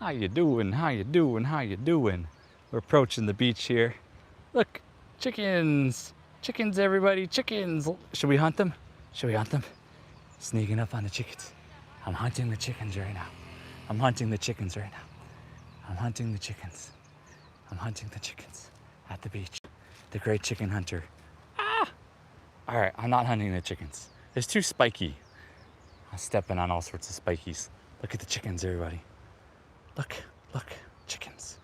How you doing? How you doing? How you doing? We're approaching the beach here. Look, chickens. Chickens, everybody, chickens. Should we hunt them? Should we hunt them? Sneaking up on the chickens. I'm hunting the chickens right now. I'm hunting the chickens right now. I'm hunting the chickens. I'm hunting the chickens at the beach. The great chicken hunter. Ah! All right, I'm not hunting the chickens. It's too spiky. I'm stepping on all sorts of spikies. Look at the chickens, everybody. Look, chickens.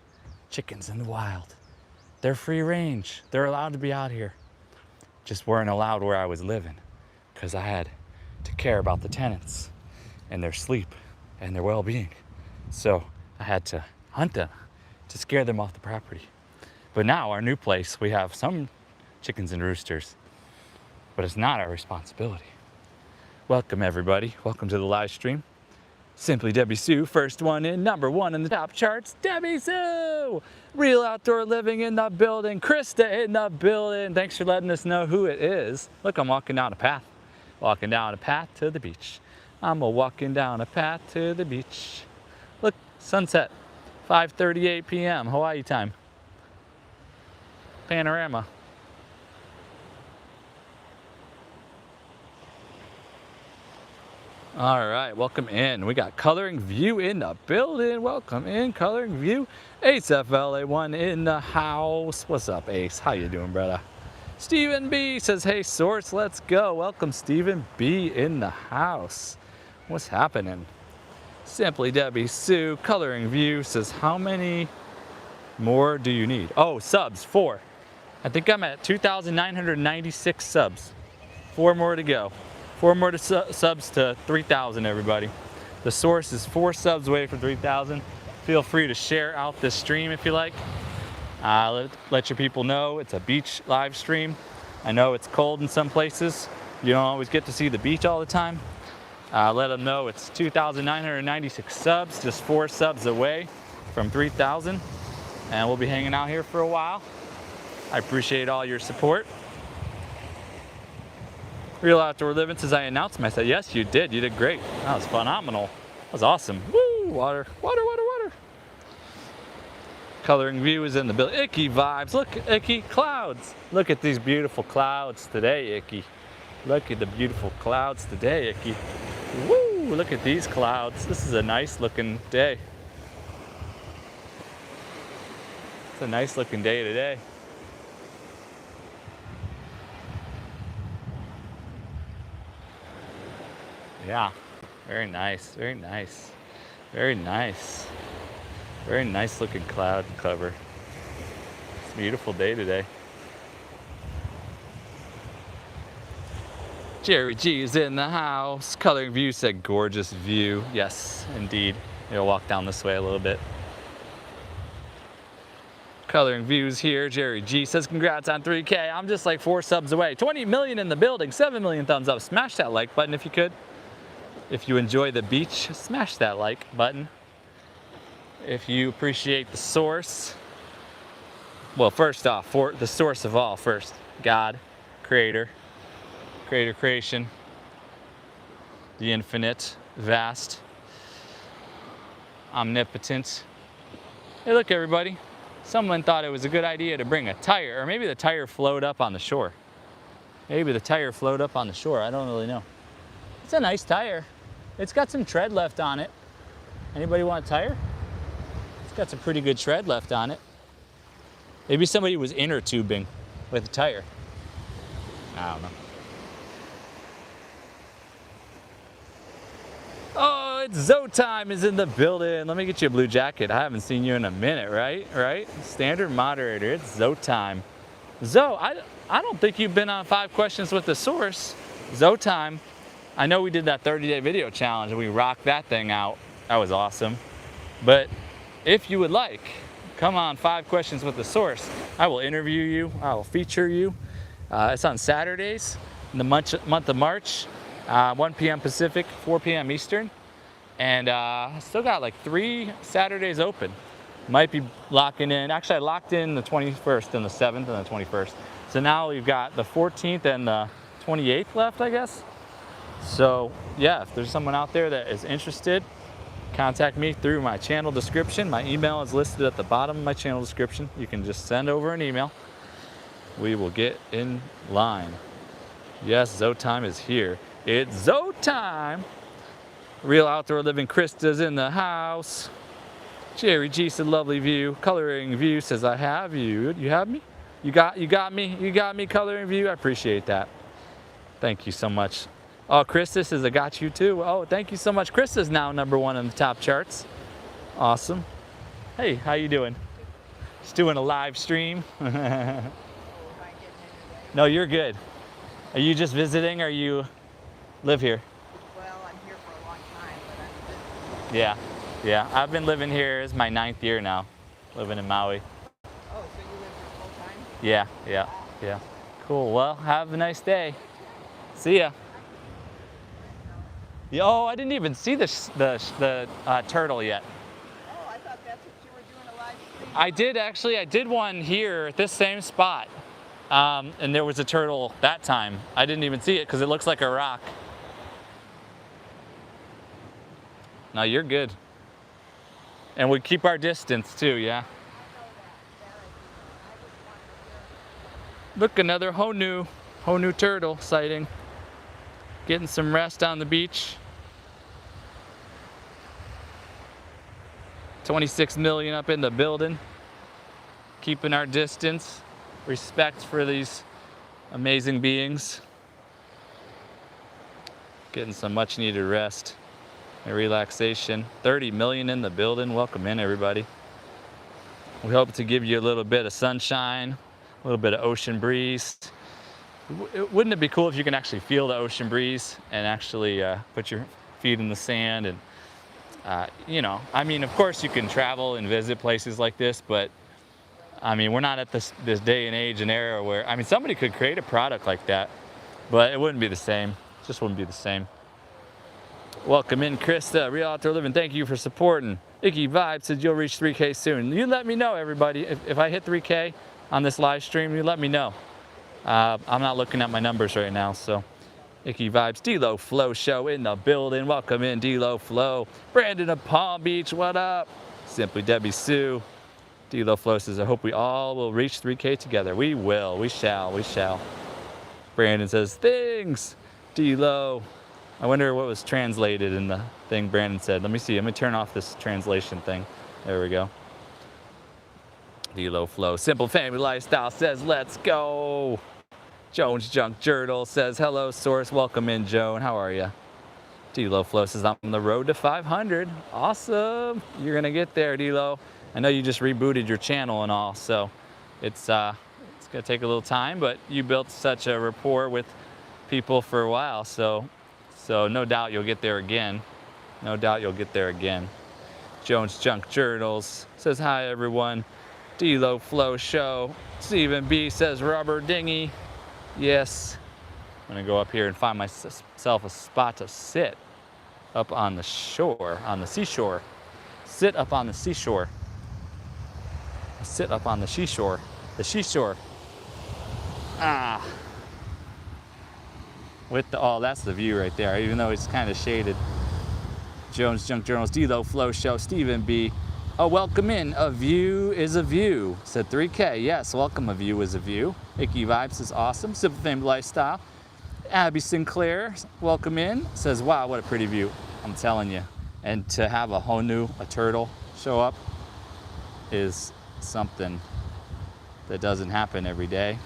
Chickens in the wild. They're free range. They're allowed to be out here. Just weren't allowed where I was living because I had to care about the tenants and their sleep and their well-being. So I had to hunt them to scare them off the property. But now our new place, we have some chickens and roosters, but it's not our responsibility. Welcome everybody. Welcome to the live stream. Simply Debbie Sue, first one in, number one in the top charts, Debbie Sue! Real outdoor living in the building, Krista in the building. Thanks for letting us know who it is. Look, I'm walking down a path. Walking down a path to the beach. I'm walking down a path to the beach. Look, sunset, 5:38 p.m. Hawaii time. Panorama. All right, welcome in. We got Coloring View in the building. Welcome in, Coloring View. Ace FLA1 in the house. What's up, Ace? How you doing, brother? Stephen B says, hey, Source, let's go. Welcome, Stephen B in the house. What's happening? Simply Debbie Sue, Coloring View says, how many more do you need? Oh, subs, 4. I think I'm at 2,996 subs. 4 more to go. 4 more to subs to 3,000, everybody. The Source is 4 subs away from 3,000. Feel free to share out this stream if you like. Let your people know it's a beach live stream. I know it's cold in some places. You don't always get to see the beach all the time. Let them know it's 2,996 subs, just 4 subs away from 3,000. And we'll be hanging out here for a while. I appreciate all your support. Real Outdoor Living says, I announced myself. Yes, you did. You did great. That was phenomenal. That was awesome. Woo! Water, water, water, water. Coloring View is in the building. Icky vibes. Look, Icky, clouds. Look at these beautiful clouds today, Icky. Look at the beautiful clouds today, Icky. Woo! Look at these clouds. This is a nice looking day. It's a nice looking day today. Yeah, very nice, very nice, very nice. Very nice looking cloud cover. It's a beautiful day today. Jerry G is in the house. Coloring View said gorgeous view. Yes, indeed. You'll walk down this way a little bit. Coloring Views here. Jerry G says congrats on 3K. I'm just like 4 subs away. 20 million in the building. 7 million thumbs up. Smash that like button if you could. If you enjoy the beach, smash that like button. If you appreciate the Source, well, first off, for the source of all first, God, creator, creation, the infinite, vast, omnipotent. Hey, look, everybody. Someone thought it was a good idea to bring a tire, or maybe the tire flowed up on the shore. Maybe the tire flowed up on the shore. I don't really know. It's a nice tire. It's got some tread left on it. Anybody want a tire? It's got some pretty good tread left on it. Maybe somebody was inner tubing with a tire. I don't know. Oh, it's Zoe time is in the building. Let me get you a blue jacket. I haven't seen you in a minute, right? Standard moderator, it's Zoe time. Zoe, I don't think you've been on 5 questions with the Source. Zoe time. I know we did that 30-day video challenge and we rocked that thing out. That was awesome. But if you would like, come on 5 questions with the Source. I will interview you. I will feature you. It's on Saturdays in the month of March, 1 p.m. Pacific, 4 p.m. Eastern. And I still got like 3 Saturdays open. Might be locking in. Actually, I locked in the 21st and the 7th and the 21st. So now we've got the 14th and the 28th left, I guess. So yeah, if there's someone out there that is interested, contact me through my channel description. My email is listed at the bottom of my channel description. You can just send over an email. We will get in line. Yes, Zoe time is here. It's Zoe time. Real outdoor living Krista's in the house. Jerry G said lovely view. Coloring view says I have you. You have me? You got me? You got me, coloring view? I appreciate that. Thank you so much. Oh, Krista says I got you too. Oh, thank you so much. Krista's now #1 on the top charts. Awesome. Hey, how you doing? Just doing a live stream. No, you're good. Are you just visiting or you live here? Well, I'm here for a long time, but I'm visiting. Yeah. I've been living here. It's my 9th year now, living in Maui. Oh, so you live here full time? Yeah. Cool. Well, have a nice day. See ya. Yeah, oh, I didn't even see the turtle yet. Oh, I thought that's what you were doing, a live stream. I did actually. I did one here at this same spot. And there was a turtle that time. I didn't even see it because it looks like a rock. No, you're good. And we keep our distance too, yeah? Look, another Honu turtle sighting. Getting some rest on the beach. 26 million up in the building. Keeping our distance. Respect for these amazing beings. Getting some much needed rest and relaxation. 30 million in the building. Welcome in, everybody. We hope to give you a little bit of sunshine, a little bit of ocean breeze. Wouldn't it be cool if you can actually feel the ocean breeze and actually put your feet in the sand? And you know, I mean, of course you can travel and visit places like this, but I mean, we're not at this day and age and era where, I mean, somebody could create a product like that, but it wouldn't be the same. It just wouldn't be the same. Welcome in, Krista, Real Outdoor Living. Thank you for supporting. Icky Vibe says you'll reach 3K soon. You let me know, everybody. If I hit 3K on this live stream, you let me know. I'm not looking at my numbers right now, so. Icky Vibes, D-Lo Flow Show in the building. Welcome in, D-Lo Flow. Brandon of Palm Beach, what up? Simply Debbie Sue. D-Lo Flow says, I hope we all will reach 3K together. We will, we shall. Brandon says, things. D-Lo. I wonder what was translated in the thing Brandon said. Let me see, let me turn off this translation thing. There we go. D-Lo Flow. Simple Family Lifestyle says, let's go. Jones Junk Journal says, hello, Source. Welcome in, Joan. How are you? D-Lo Flow says, I'm on the road to 500. Awesome. You're going to get there, D-Lo. I know you just rebooted your channel and all, so it's going to take a little time, but you built such a rapport with people for a while, so no doubt you'll get there again. No doubt you'll get there again. Jones Junk Journals says, hi, everyone. D-Lo Flow Show. Stephen B says, rubber dinghy. Yes. I'm going to go up here and find myself a spot to sit up on the shore, on the seashore. Sit up on the seashore. Sit up on the seashore. The seashore. Ah. With the, oh, that's the view right there, even though it's kind of shaded. Jones Junk Journals, D-Lo Flow Show, Stephen B. Oh, welcome in. A view is a view. Said 3K. Yes, welcome. A view is a view. Icky Vibes is awesome. Simple Family Lifestyle. Abby Sinclair, welcome in. Says, wow, what a pretty view. I'm telling you. And to have a Honu, a turtle, show up is something that doesn't happen every day.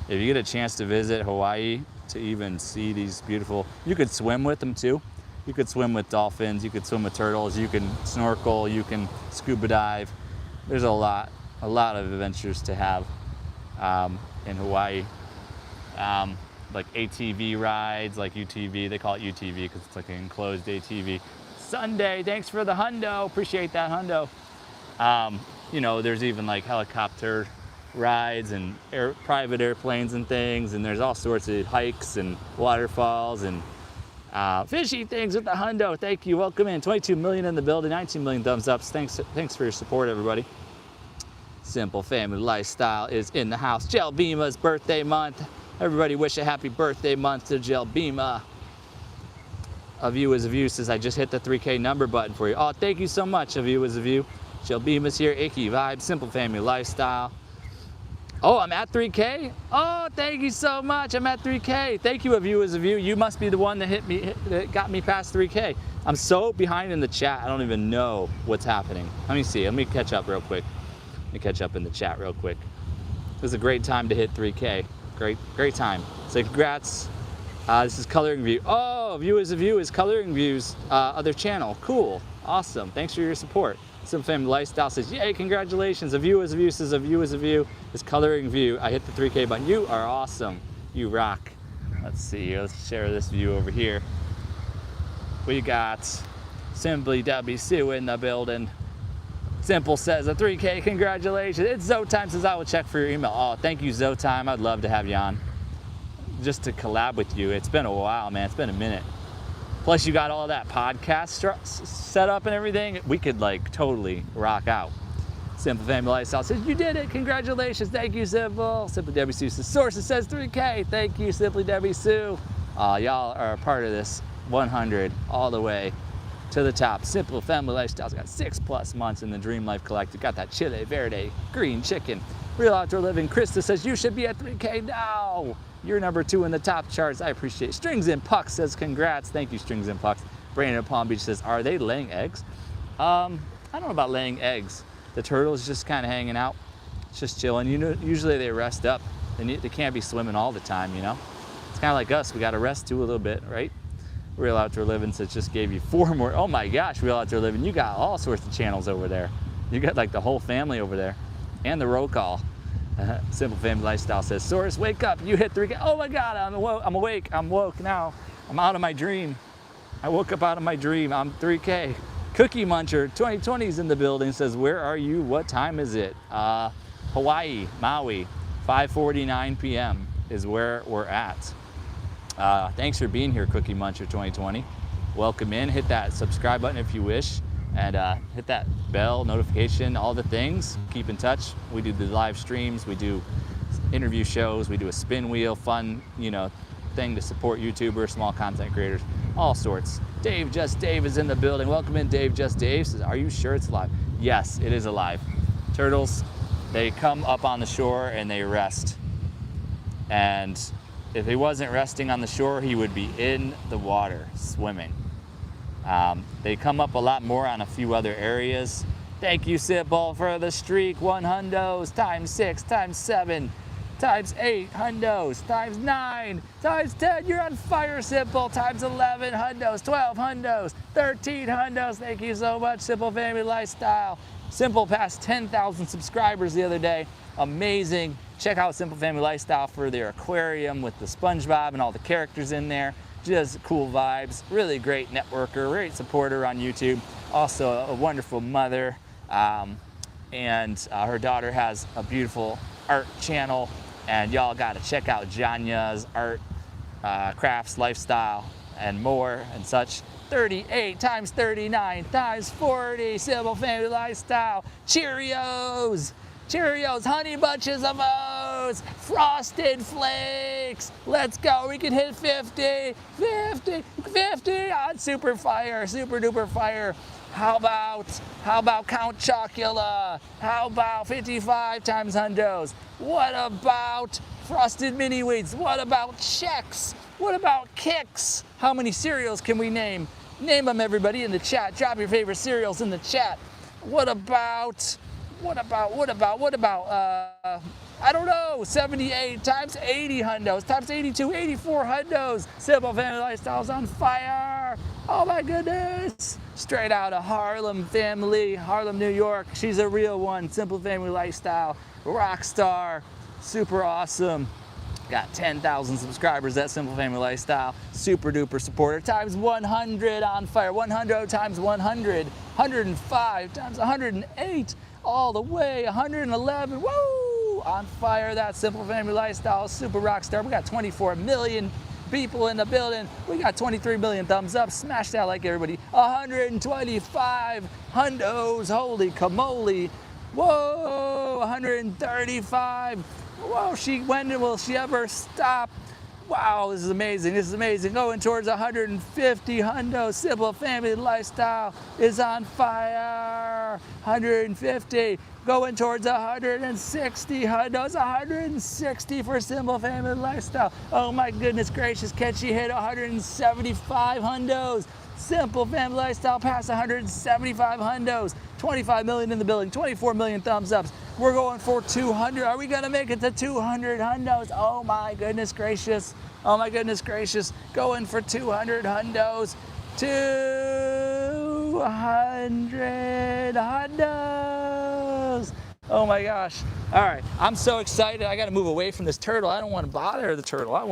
If you get a chance to visit Hawaii, to even see these beautiful, you could swim with them too. You could swim with dolphins, you could swim with turtles, you can snorkel, you can scuba dive. There's a lot of adventures to have in Hawaii. Like ATV rides, like UTV, they call it UTV because it's like an enclosed ATV. Sunday, thanks for the hundo, appreciate that hundo. You know, there's even like helicopter rides and private airplanes and things, and there's all sorts of hikes and waterfalls and fishy things with the hundo. Thank you, welcome in. 22 million in the building, 19 million thumbs ups. Thanks for your support, everybody. Simple Family Lifestyle is in the house. Jelbima's birthday month. Everybody wish a happy birthday month to Jelbima. A View is a View says, I just hit the 3K number button for you. Oh, thank you so much, A View is a View. Shell Beam is here, Icky Vibe, Simple Family Lifestyle. Oh, I'm at 3K? Oh, thank you so much, I'm at 3K. Thank you, A View is a View. You must be the one that got me past 3K. I'm so behind in the chat, I don't even know what's happening. Let me see, let me catch up real quick. Let me catch up in the chat real quick. It was a great time to hit 3K. Great time. So congrats. This is Coloring View. Oh, View is a View is Coloring View's other channel. Cool, awesome. Thanks for your support. Simple Family Lifestyle says, yay, congratulations. A View is a View says, A View is a View is Coloring View. I hit the 3K button. You are awesome. You rock. Let's see, let's share this view over here. We got Simply Debbie Sue in the building. Simple says, a 3K, congratulations. It's Zotime says, I will check for your email. Oh, thank you, Zotime. I'd love to have you on. Just to collab with you. It's been a while, man. It's been a minute. Plus, you got all that podcast set up and everything. We could like totally rock out. Simple Family Lifestyle says, you did it. Congratulations. Thank you, Simple. Simply Debbie Sue says, Sources says 3K. Thank you, Simply Debbie Sue. Y'all are a part of this 100 all the way to the top. Simple Family Lifestyle's got 6+ months in the Dream Life Collective. Got that Chile Verde green chicken. Real Outdoor Living. Krista says, you should be at 3K now. You're number 2 in the top charts. I appreciate it. Strings and Pucks says, congrats. Thank you, Strings and Pucks. Brandon of Palm Beach says, are they laying eggs? I don't know about laying eggs. The turtle's just kind of hanging out. It's just chilling. You know, usually they rest up. They can't be swimming all the time, you know? It's kind of like us. We got to rest too a little bit, right? Real Outdoor Living says, just gave you 4 more. Oh my gosh, Real Outdoor Living. You got all sorts of channels over there. You got like the whole family over there. And the roll call. Simple Family Lifestyle says, Source, wake up. You hit 3K. Oh my God, I'm awake. I'm woke now. I'm out of my dream. I woke up out of my dream. I'm 3K. Cookie Muncher 2020 is in the building. Says, where are you? What time is it? Hawaii, Maui, 5:49 p.m. is where we're at. Thanks for being here, Cookie Muncher 2020. Welcome in. Hit that subscribe button if you wish. And hit that bell, notification, all the things. Keep in touch. We do the live streams, we do interview shows, we do a spin wheel, fun, thing to support YouTubers, small content creators, all sorts. Dave Just Dave is in the building. Welcome in, Dave Just Dave. Says, are you sure it's live? Yes, it is alive. Turtles, they come up on the shore and they rest. And if he wasn't resting on the shore, he would be in the water swimming. They come up a lot more on a few other areas. Thank you, Sitball, for the streak. 1 hundos, times 6, times 7, times 8 hundos, times 9, times 10. You're on fire, Sitball. Times 11 hundos, 12 hundos, 13 hundos. Thank you so much, Simple Family Lifestyle. Simple passed 10,000 subscribers the other day. Amazing. Check out Simple Family Lifestyle for their aquarium with the SpongeBob and all the characters in there. Just cool vibes, really great networker, great supporter on YouTube. Also a wonderful mother, and her daughter has a beautiful art channel, and y'all gotta check out Janya's art, crafts, lifestyle, and more and such. 38 times 39 times 40, Simple Family Lifestyle. Cheerios! Cheerios, honey bunches of oats, frosted flakes. Let's go, we can hit 50 on super fire, super duper fire. How about Count Chocula? How about 55 times hundos? What about frosted mini wheats? What about Chex? What about Kix? How many cereals can we name? Name them, everybody, in the chat. Drop your favorite cereals in the chat. What about, I don't know, 78 times 80 hundos, times 82, 84 hundos. Simple Family Lifestyle's on fire. Oh my goodness. Straight out of Harlem family, Harlem, New York. She's a real one. Simple Family Lifestyle, rock star, super awesome. Got 10,000 subscribers at Simple Family Lifestyle. Super duper supporter. Times 100 on fire. 100 times 100. 105 times 108. All the way. 111. Woo! On fire. That Simple Family Lifestyle. Super rock star. We got 24 million people in the building. We got 23 million thumbs up. Smash that like, everybody. 125 hundos. Holy camole. Whoa! 135. Whoa, when will she ever stop? Wow, this is amazing. This is amazing. Going towards 150 hundo. Simple family lifestyle is on fire. 150. Going towards 160 hundos. 160 for simple family lifestyle. Oh my goodness gracious. Can she hit 175 hundos? Simple family lifestyle past 175 hundos. 25 million in the building. 24 million thumbs ups. We're going for 200. Are we gonna make it to 200 hundos? Oh my goodness gracious. Oh my goodness gracious. Going for 200 hundos. 200 hundos. Oh my gosh. All right, I'm so excited. I gotta move away from this turtle. I don't wanna bother the turtle. I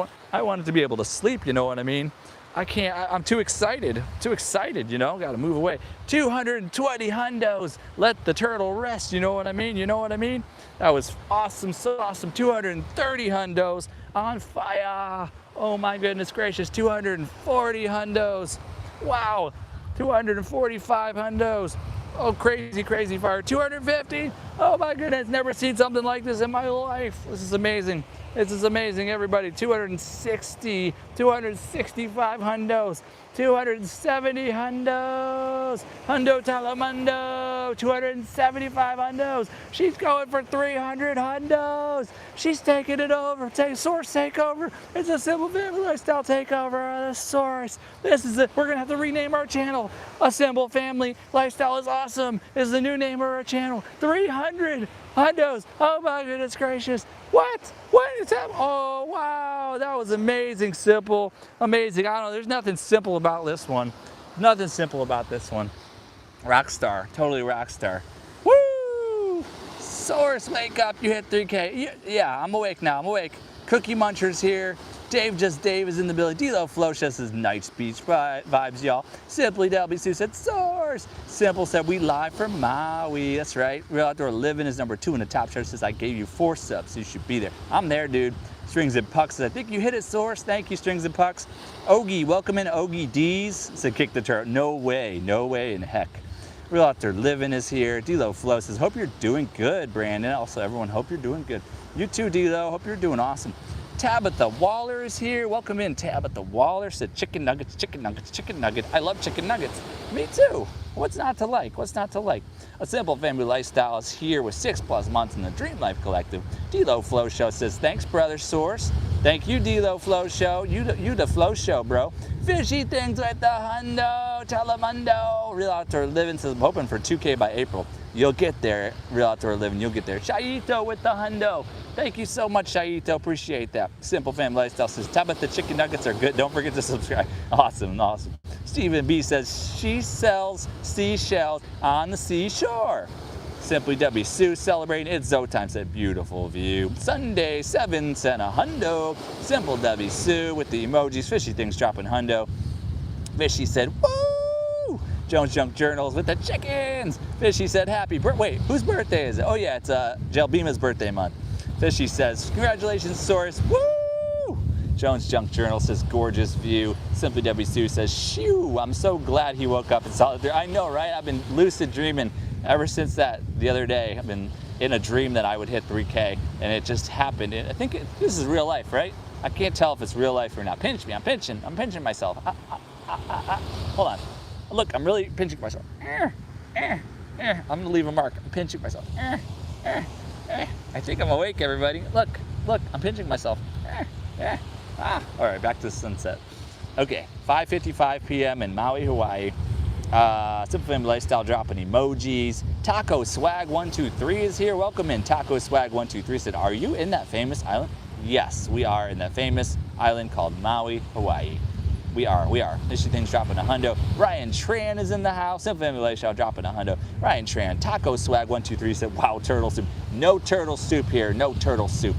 want it to be able to sleep, you know what I mean? I can't, I'm too excited, you know, gotta move away. 220 hundos, let the turtle rest, you know what I mean, That was awesome, so awesome. 230 hundos, on fire. Oh my goodness gracious, 240 hundos. Wow, 245 hundos. Oh, crazy, crazy fire. 250, oh my goodness, never seen something like this in my life. This is amazing. This is amazing, everybody. 260, 265 hundos, 270 hundos, hundo talamundo, 275 hundos. She's going for 300 hundos. She's taking it over. Source takeover. It's a simple family lifestyle takeover of the source. This is it. We're gonna have to rename our channel. A simple family lifestyle is awesome is the new name of our channel. 300 hundos. Oh my goodness gracious. What? What is that? Oh, wow. That was amazing, simple. Amazing. I don't know. There's nothing simple about this one. Nothing simple about this one. Rock star. Totally rock star. Woo! Source, wake up. You hit 3K. Yeah, I'm awake now. I'm awake. Cookie Munchers here. Dave is in the building. D-Lo Flow says Night Beach vibes, y'all. Simply WC said Source. Simple said we live from Maui. That's right. Real Outdoor Living is #2 in the top chart. Says I gave you 4 subs, so you should be there. I'm there, dude. Strings and Pucks says I think you hit it, Source. Thank you, Strings and Pucks. Ogie, welcome in Ogie D's. Said kick the turret. No way in heck. Real Outdoor Living is here. D-Lo Flow says hope you're doing good, Brandon. Also, everyone, hope you're doing good. You too, D-Lo. Hope you're doing awesome. Tabitha Waller is here. Welcome in, Tabitha Waller. Said chicken nuggets, chicken nuggets, chicken nugget. I love chicken nuggets. Me too. What's not to like? What's not to like? A Simple Family Lifestyle is here with 6+ months in the Dream Life Collective. D-Lo Flow Show says, thanks, brother Source. Thank you, D-Lo Flow Show. You the Flow Show, bro. Fishy things with the hundo, telemundo. Real Outdoor Living says, I'm hoping for 2K by April. You'll get there, Real Outdoor Living. You'll get there. Shaito with the hundo. Thank you so much, Shaito. Appreciate that. Simple Family Lifestyle says, Tabitha chicken nuggets are good. Don't forget to subscribe. Awesome, awesome. Stephen B says, she sells seashells on the seashore. Simply W Sue celebrating it's Zoe time, said beautiful view. Sunday 7 cent a hundo. Simple W Sue with the emojis. Fishy things dropping hundo. Fishy said, woo! Jones Junk Journals with the chickens. Fishy said happy birthday. Wait, whose birthday is it? Oh yeah, it's Jelbima's birthday month. Fishy says, congratulations, Source. Woo! Jones Junk Journal says, gorgeous view. Simply W Sue says, shoo, I'm so glad he woke up and saw it. I know, right? I've been lucid dreaming ever since that the other day. I've been in a dream that I would hit 3K, and it just happened. I think this is real life, right? I can't tell if it's real life or not. Pinch me, I'm pinching myself. Hold on. Look, I'm really pinching myself. I'm gonna leave a mark. I'm pinching myself. I think I'm awake, everybody. Look, I'm pinching myself. All right, back to the sunset. Okay, 5:55 p.m. in Maui, Hawaii. Simple Family Lifestyle dropping emojis. Taco Swag 123 is here. Welcome in. Taco Swag 123 said, are you in that famous island? Yes, we are in that famous island called Maui, Hawaii. We are. Fishy things dropping a hundo. Ryan Tran is in the house. Simple Family Lifestyle dropping a hundo. Ryan Tran. Taco Swag 123 said, wow, turtle soup. No turtle soup here. No turtle soup.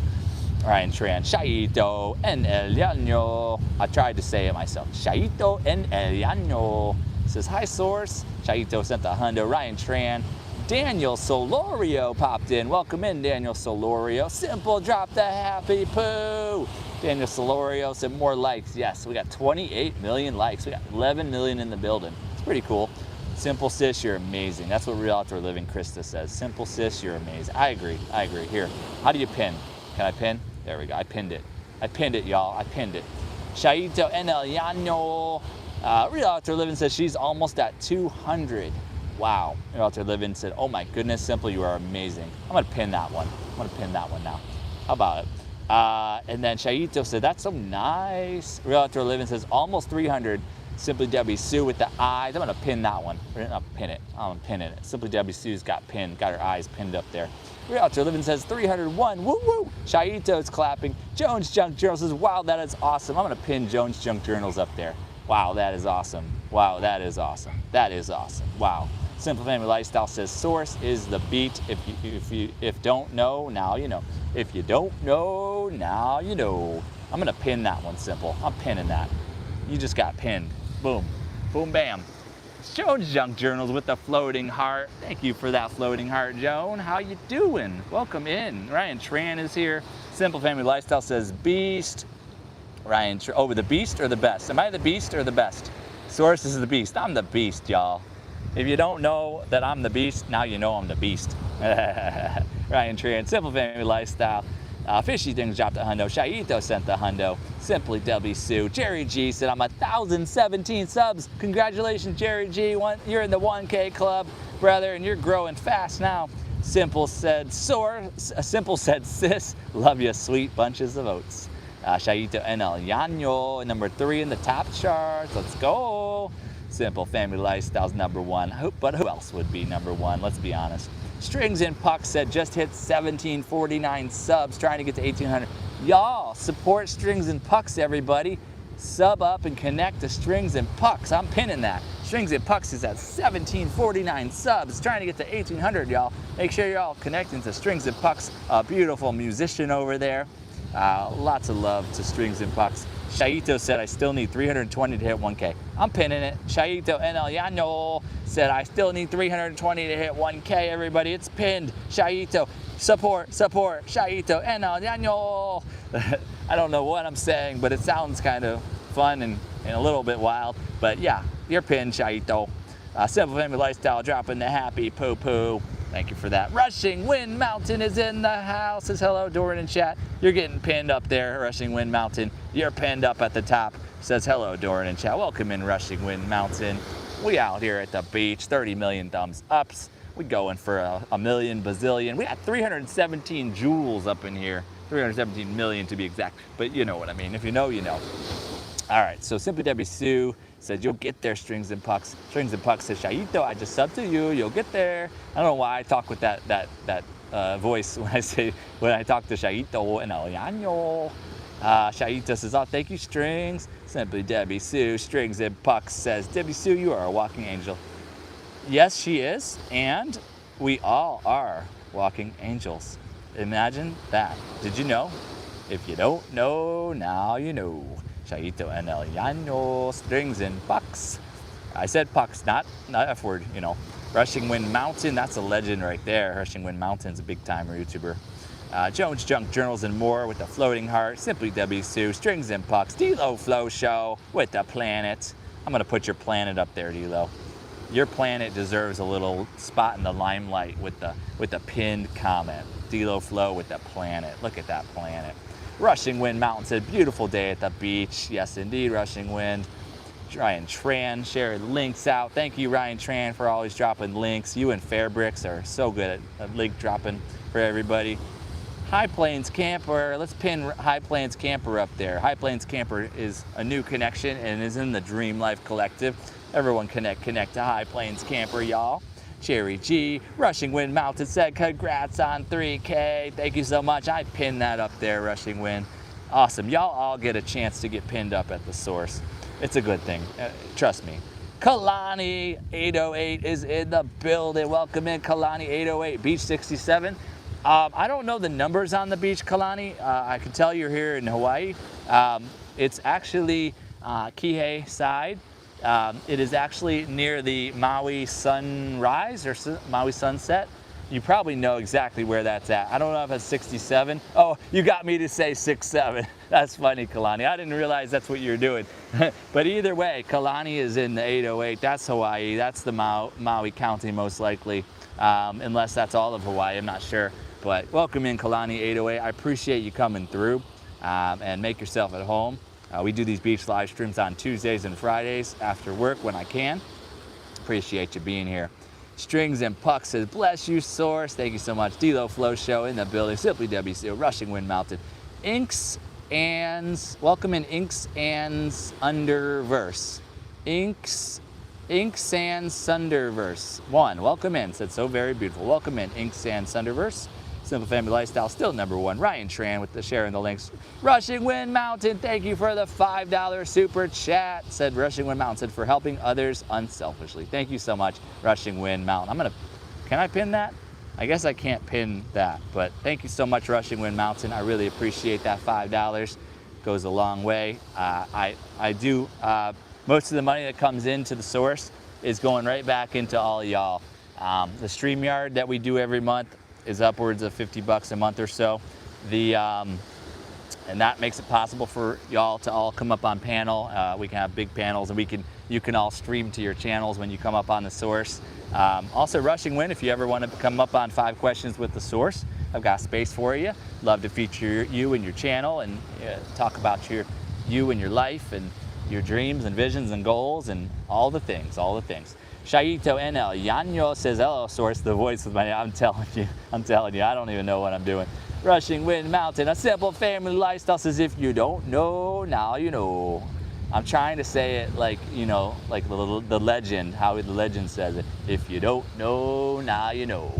Ryan Tran. Shaito en el llano. I tried to say it myself. Shaito en el llano. Says, hi, Source. Shaito sent the hundo. Ryan Tran. Daniel Solorio popped in. Welcome in, Daniel Solorio. Simple dropped the happy poo. Daniel Solorio said more likes. Yes, we got 28 million likes. We got 11 million in the building. It's pretty cool. Simple sis, you're amazing. That's what Real Outdoor Living Krista says. Simple sis, you're amazing. I agree. Here, how do you pin? Can I pin? There we go. I pinned it. I pinned it, y'all. I pinned it. Shaito en el Llano. Real Out There Living says she's almost at 200. Wow. Real Out There Living said, oh my goodness, Simple, you are amazing. I'm going to pin that one. I'm going to pin that one now. How about it? And then Shaito said, that's so nice. Real Out There Living says, almost 300. Simply Debbie Sue with the eyes. I'm going to pin that one. We're going to pin it. I'm pinning it. Simply Debbie Sue's got pinned, got her eyes pinned up there. Real Out There Living says 301. Woo woo. Shaito's clapping. Jones Junk Journal says, wow, that is awesome. I'm going to pin Jones Junk Journals up there. Wow, that is awesome. Wow, that is awesome. That is awesome. Wow. Simple Family Lifestyle says source is the beat. If don't know, now you know. If you don't know, now you know. I'm gonna pin that one, Simple. I'm pinning that. You just got pinned. Boom. Boom bam. Jones Junk Journals with the floating heart. Thank you for that floating heart, Joan. How you doing? Welcome in. Ryan Tran is here. Simple Family Lifestyle says beast. Ryan, over the beast or the best? Am I the beast or the best? Source is the beast. I'm the beast, y'all. If you don't know that I'm the beast, now you know I'm the beast. Ryan Tran, Simple Family Lifestyle. Fishy Things dropped a hundo. Shaito sent the hundo. Simply W Sue. Jerry G said, I'm 1,017 subs. Congratulations, Jerry G. You're in the 1K club, brother, and you're growing fast now. Simple said, Simple said, sis, love you, sweet bunches of oats. Shaito en el Llano, number 3 in the top charts. Let's go. Simple Family Lifestyle's number 1. But who else would be number 1? Let's be honest. Strings and Pucks said just hit 1,749 subs, trying to get to 1,800. Y'all, support Strings and Pucks, everybody. Sub up and connect to Strings and Pucks. I'm pinning that. Strings and Pucks is at 1,749 subs, trying to get to 1,800, y'all. Make sure you're all connecting to Strings and Pucks, a beautiful musician over there. Lots of love to Strings and Pucks. Shaito said, I still need 320 to hit 1K. I'm pinning it. Shaito en el Llano said, I still need 320 to hit 1K, everybody. It's pinned. Shaito, support. Shaito en el Llano. I don't know what I'm saying, but it sounds kind of fun and a little bit wild. But yeah, you're pinned, Shaito. Simple Family Lifestyle dropping the happy poo-poo. Thank you for that. Rushing Wind Mountain is in the house. Says hello, Doran in chat. You're getting pinned up there, Rushing Wind Mountain. You're pinned up at the top. Says hello, Doran in chat. Welcome in, Rushing Wind Mountain. We out here at the beach. 30 million thumbs ups. We going for a million bazillion. We got 317 joules up in here. 317 million to be exact. But you know what I mean. If you know, you know. All right, so Simply Debbie Sue said, you'll get there, Strings and Pucks. Strings and Pucks says, Shaito, I just subbed to you. You'll get there. I don't know why I talk with that voice when I talk to Shaito and El Llano. Shaito says, oh, thank you, Strings. Simply Debbie Sue. Strings and Pucks says, Debbie Sue, you are a walking angel. Yes, she is, and we all are walking angels. Imagine that. Did you know? If you don't know, now you know. Shaito en el Llano, Strings and Pucks. I said Pucks, not F word, you know. Rushing Wind Mountain, that's a legend right there. Rushing Wind Mountain's a big timer YouTuber. Jones Junk Journals and more with the floating heart. Simply W Sue, Strings and Pucks. D-Lo Flow Show with the planet. I'm gonna put your planet up there, D-Lo. Your planet deserves a little spot in the limelight with the pinned comment. D-Lo Flow with the planet. Look at that planet. Rushing Wind Mountain said, beautiful day at the beach. Yes, indeed, Rushing Wind. Ryan Tran shared links out. Thank you, Ryan Tran, for always dropping links. You and Fairbricks are so good at link dropping for everybody. High Plains Camper, let's pin High Plains Camper up there. High Plains Camper is a new connection and is in the Dream Life Collective. Everyone connect to High Plains Camper, y'all. Cherry G, Rushing Wind Mountain said, congrats on 3K. Thank you so much. I pinned that up there, Rushing Wind. Awesome. Y'all all get a chance to get pinned up at the source. It's a good thing. Trust me. Kalani 808 is in the building. Welcome in, Kalani 808, Beach 67. I don't know the numbers on the beach, Kalani. I can tell you're here in Hawaii. It's actually Kihei side. It is actually near the Maui sunrise or Maui sunset. You probably know exactly where that's at. I don't know if it's 67. Oh, you got me to say 67. That's funny, Kalani. I didn't realize that's what you're doing. But either way, Kalani is in the 808. That's Hawaii. That's the Maui County, most likely. Unless that's all of Hawaii, I'm not sure. But welcome in, Kalani 808. I appreciate you coming through. and make yourself at home. We do these beach live streams on Tuesdays and Fridays after work when I can. Appreciate you being here. Strings and Pucks says, bless you, Source. Thank you so much. D-Lo Flow Show in the building. Simply WCO, Rushing Wind Mountain. Inks and, welcome in Inks and Underverse. Inks and Sunderverse. One, welcome in. Said so very beautiful. Welcome in, Inks and Sunderverse. Simple Family Lifestyle, still #1. Ryan Tran with the sharing the links. Rushing Wind Mountain, thank you for the $5 super chat. Said Rushing Wind Mountain, said for helping others unselfishly. Thank you so much, Rushing Wind Mountain. Can I pin that? I guess I can't pin that, but thank you so much, Rushing Wind Mountain. I really appreciate that $5. Goes a long way. I do, most of the money that comes into the source is going right back into all of y'all. The StreamYard that we do every month is upwards of $50 a month or so. And that makes it possible for y'all to all come up on panel. We can have big panels, and you can all stream to your channels when you come up on the source. Also, Rushing Wind, if you ever want to come up on 5 questions with the source, I've got space for you. Love to feature you and your channel and talk about you and your life and your dreams and visions and goals and all the things. Shaito NL Yanyo says, hello, Source, the voice with my name. I'm telling you, I don't even know what I'm doing. Rushing Wind Mountain, a simple family lifestyle says, if you don't know, now you know. I'm trying to say it like, you know, like the legend, how the legend says it. If you don't know, now you know.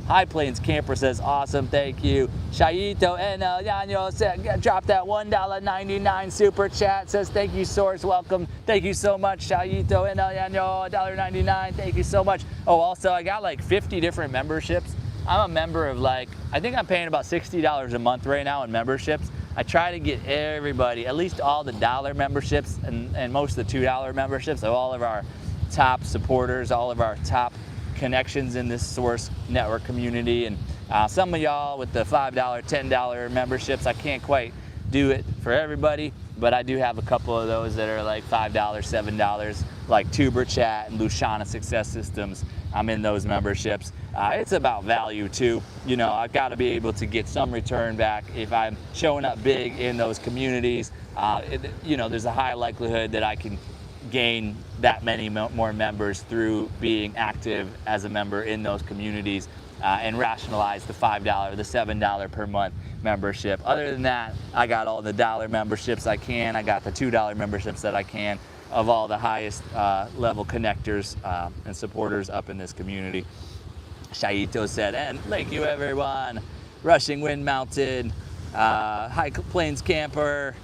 High Plains Camper says, awesome, thank you. Shaito NL Yanyo said, drop that $1.99 super chat. Says, thank you, Source, welcome. Thank you so much, Shaito NL Yanyo, $1.99. Thank you so much. Oh, also, I got like 50 different memberships. I'm a member of I think I'm paying about $60 a month right now in memberships. I try to get everybody, at least all the $1 memberships and most of the $2 memberships of all of our top supporters, all of our top connections in this source network community. And some of y'all with the $5, $10 memberships, I can't quite do it for everybody, but I do have a couple of those that are like $5, $7, like Tuber Chat and Luciana Success Systems. I'm in those memberships. It's about value too. You know, I've got to be able to get some return back if I'm showing up big in those communities. You know, there's a high likelihood that I can gain that many more members through being active as a member in those communities and rationalize the $5, the $7 per month membership. Other than that, I got all the $1 memberships I can. I got the $2 memberships that I can of all the highest level connectors and supporters up in this community. Shaito said, and thank you everyone. Rushing Wind Mountain, High Plains Camper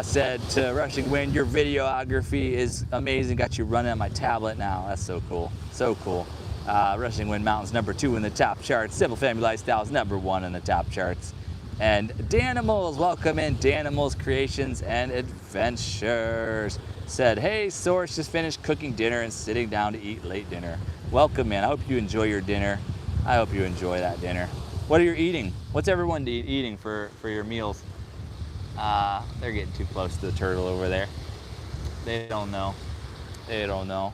said to Rushing Wind, your videography is amazing. Got you running on my tablet now. That's so cool. So cool. Rushing Wind Mountain's #2 in the top charts. Simple Family Lifestyle is #1 in the top charts. And Danimals, welcome in. Danimals Creations and Adventures said, hey, Source, just finished cooking dinner and sitting down to eat late dinner. Welcome in. I hope you enjoy your dinner. I hope you enjoy that dinner. What are you eating? What's everyone eating for your meals? They're getting too close to the turtle over there. They don't know. They don't know.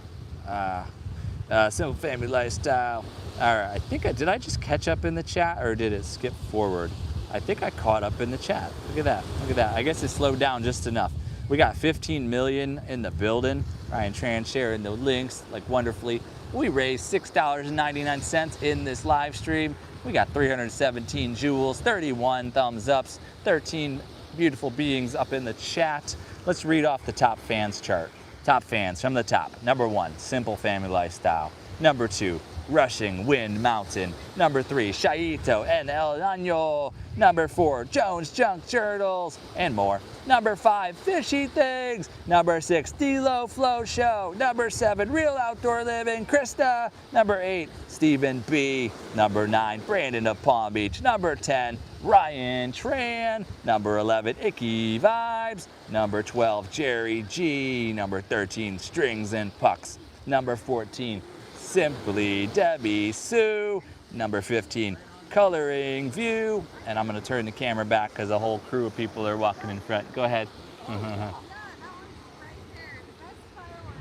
Simple Family Lifestyle. All right, did I just catch up in the chat or did it skip forward? I think I caught up in the chat. Look at that, look at that. I guess it slowed down just enough. We got 15 million in the building. Ryan Tran sharing the links like wonderfully. We raised $6.99 in this live stream. We got 317 jewels, 31 thumbs ups, 13 beautiful beings up in the chat. Let's read off the top fans chart. Top fans from the top. #1, Simple Family Lifestyle. #2, Rushing Wind Mountain. #3, Shaito and El Año. #4, Jones Junk Turtles and more. #5, Fishy Things. #6, D-Lo Flow Show. #7, Real Outdoor Living, Krista. #8, Stephen B. #9, Brandon of Palm Beach. #10, Ryan Tran. #11, Icky Vibes. #12, Jerry G. #13, Strings and Pucks. #14, Simply Debbie Sue. #15, Coloring View. And I'm going to turn the camera back because a whole crew of people are walking in front. Go ahead.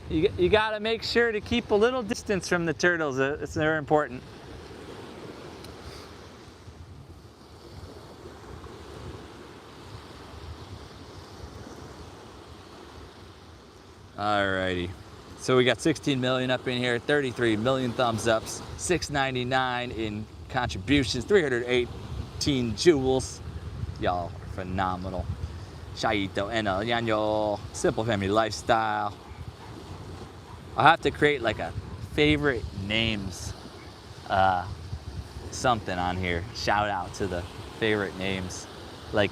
You got to make sure to keep a little distance from the turtles. It's very important. Alrighty. So we got 16 million up in here, 33 million thumbs ups, 699 in contributions, 318 jewels. Y'all are phenomenal. Shaito and El Yaño, Simple Family Lifestyle. I'll have to create like a favorite names something on here. Shout out to the favorite names. Like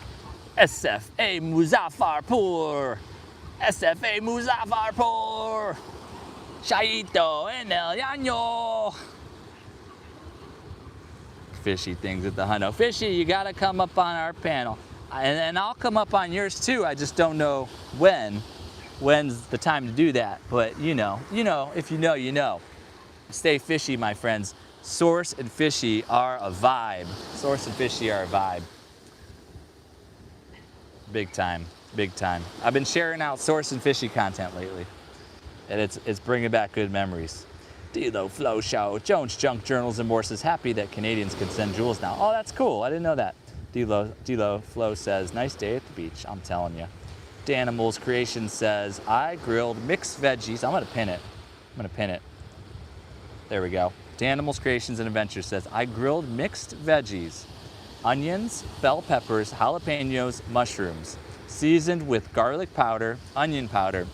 SFA Muzaffarpur, SFA Muzaffarpur, Shaito and El Yaño. Fishy things at the hundo. Fishy, you gotta come up on our panel. And I'll come up on yours too. I just don't know when. When's the time to do that? But you know, if you know, you know. Stay fishy, my friends. Source and fishy are a vibe. Source and fishy are a vibe. Big time, big time. I've been sharing out source and fishy content lately. And it's bringing back good memories. Dilo Flow Show, Jones Junk Journals and More says, happy that Canadians can send jewels now. Oh, that's cool, I didn't know that. Dilo Flow says, nice day at the beach, I'm telling you. Danimals Creation says, I grilled mixed veggies. I'm gonna pin it. There we go. Danimals Creations and Adventures says, I grilled mixed veggies, onions, bell peppers, jalapenos, mushrooms, seasoned with garlic powder, onion powder,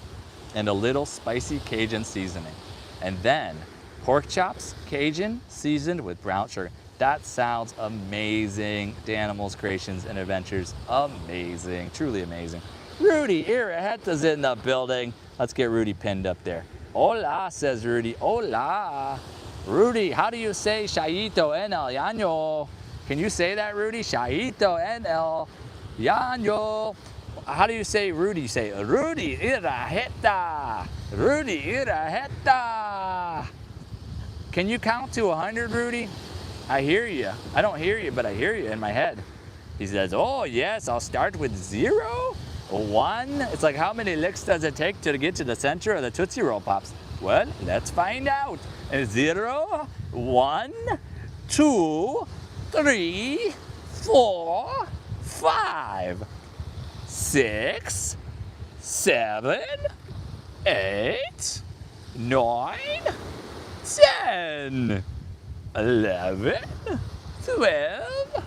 and a little spicy Cajun seasoning. And then pork chops, Cajun, seasoned with brown sugar. That sounds amazing. Danimals Creations and Adventures, amazing, truly amazing. Rudy Iraheta's in the building. Let's get Rudy pinned up there. Hola, says Rudy, hola. Rudy, how do you say Shaito en el Yaño? Can you say that, Rudy? Shaito en el Yaño. How do you say Rudy? You say Rudy Iraheta. Rudy Iraheta. Can you count to 100, Rudy? I hear you. I don't hear you, but I hear you in my head. He says, oh yes, I'll start with 0, 1. It's like, how many licks does it take to get to the center of the Tootsie Roll Pops? Well, let's find out. 0, 1, 2, 3, 4, 5, 6, 7, 8, 9, 10, 11, 12,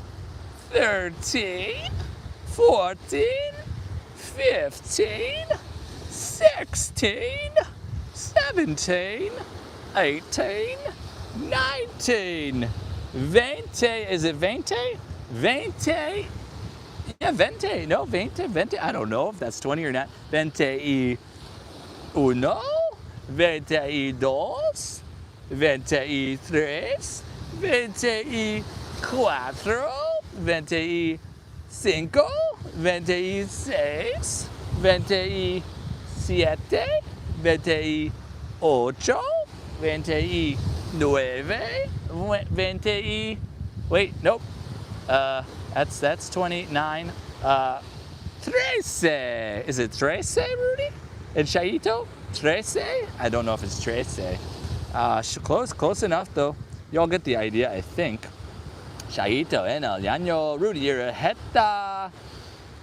13, 14, 15, 16, 17, 18, 19, 20. Is it 20? 20. Yeah, 20. No, 20. I don't know if that's 20 or not. 21, 22, 23, 24, 25, 26, 27, 28, 29, 20. Wait, nope. That's 29. 13. Is it 13, Rudy? And Shaito? 13? I don't know if it's 13. Close enough though. Y'all get the idea, I think. Shaito en el Yaño, Rudy Iraheta,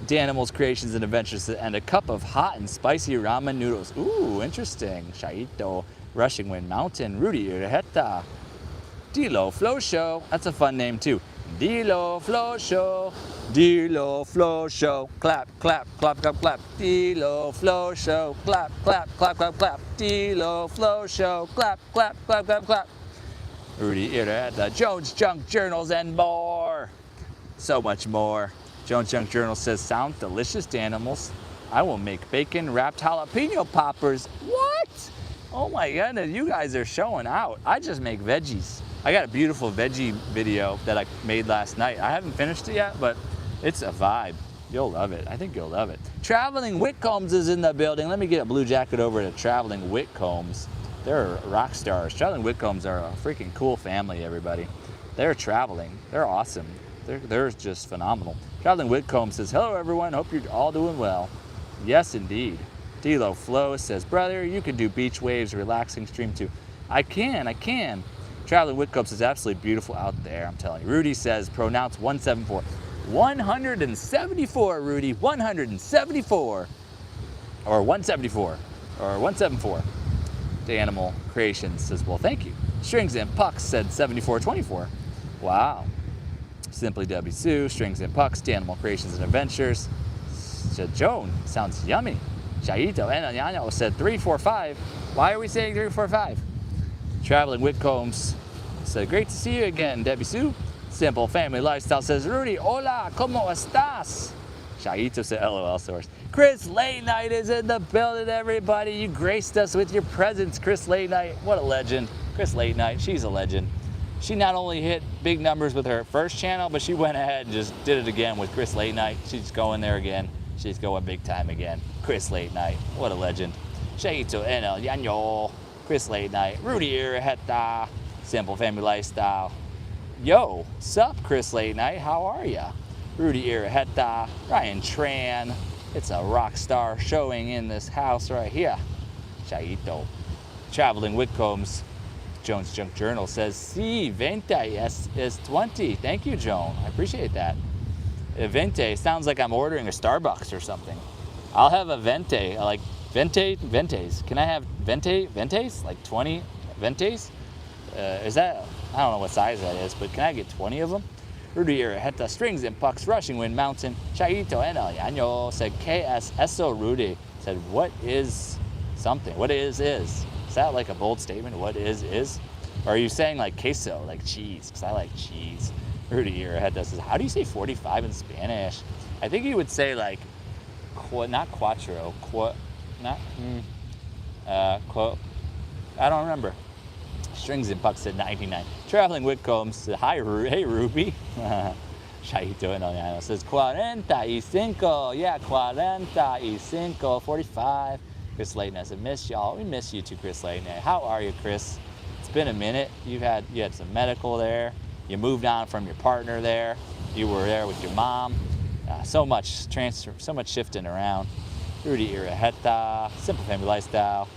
Danimals Creations and Adventures, and a cup of hot and spicy ramen noodles. Ooh, interesting. Shaito, Rushing Wind Mountain, Rudy Iraheta. Dilo Flow Show, that's a fun name too. Dilo Flow Show, Dilo Flow Show, clap, clap, clap, clap, clap. Dilo Flow Show, clap, clap, clap, clap, clap. Dilo Flow Show, clap, clap, clap, clap, clap. Rudy Iraheta, Jones Junk Journals and more. So much more. Jones Junk Journal says, sound delicious, Danimals. I will make bacon wrapped jalapeno poppers. What? Oh my goodness, you guys are showing out. I just make veggies. I got a beautiful veggie video that I made last night. I haven't finished it yet, but it's a vibe. You'll love it. I think you'll love it. Traveling Whitcombs is in the building. Let me get a blue jacket over to Traveling Whitcombs. They're rock stars. Traveling Whitcombs are a freaking cool family, everybody. They're traveling. They're awesome. They're just phenomenal. Traveling Whitcombs says, hello everyone, hope you're all doing well. Yes, indeed. Dilo Flow says, brother, you can do beach waves, relaxing stream too. I can. Traveling Whitcombs is absolutely beautiful out there, I'm telling you. Rudy says, pronounce 174. 174, Rudy, 174. Or 174. or 174. The Animal Creations says, well, thank you. Strings and Pucks said 7424. Wow. Simply W. Sue, Strings and Pucks, The Animal Creations and Adventures. Joan, sounds yummy. Shaito Enanyano said 345. Why are we saying 345? Traveling Whitcombs said, great to see you again, Debbie Sue. Simple Family Lifestyle says, Rudy, hola, ¿cómo estás? Shaito said, LOL source. Chris Late Night is in the building, everybody. You graced us with your presence, Chris Late Night. What a legend. Chris Late Night, she's a legend. She not only hit big numbers with her first channel, but she went ahead and just did it again with Chris Late Night. She's going there again. She's going big time again. Chris Late Night, what a legend. Shaito Enel Yanyo, Chris Late Night, Rudy Iraheta, Simple Family Lifestyle. Yo, sup, Chris Late Night, how are ya? Rudy Iraheta, Ryan Tran. It's a rock star showing in this house right here. Shaito. Traveling Whitcombs. Jones Junk Journal says, sí, 20 es 20. Thank you, Joan. I appreciate that. Vente sounds like I'm ordering a Starbucks or something. I'll have a Vente, like Ventes. Can I have Ventes? Like 20 Ventes? Is that, I don't know what size that is, but can I get 20 of them? Rudy Iraheta, Strings and Pucks, Rushing Wind Mountain, Chaito Enel Yaño said, KSSO Rudy said, what is something? What is? Is that like a bold statement? What is? Or are you saying like queso, like cheese? Because I like cheese. Rudy Iraheta says, how do you say 45 in Spanish? I think you would say like, not cuatro, I don't remember. Strings and Pucks said 99. Traveling Whitcombs said, hi, hey, Ruby. Shaito Eneliano says, 45. Yeah, 45. 45. Chris Layton said, miss y'all. We miss you too, Chris Layton. How are you, Chris? It's been a minute. You had some medical there. You moved on from your partner there. You were there with your mom. So much transfer, so much shifting around. Rudy Iraheta, Simple Family Lifestyle.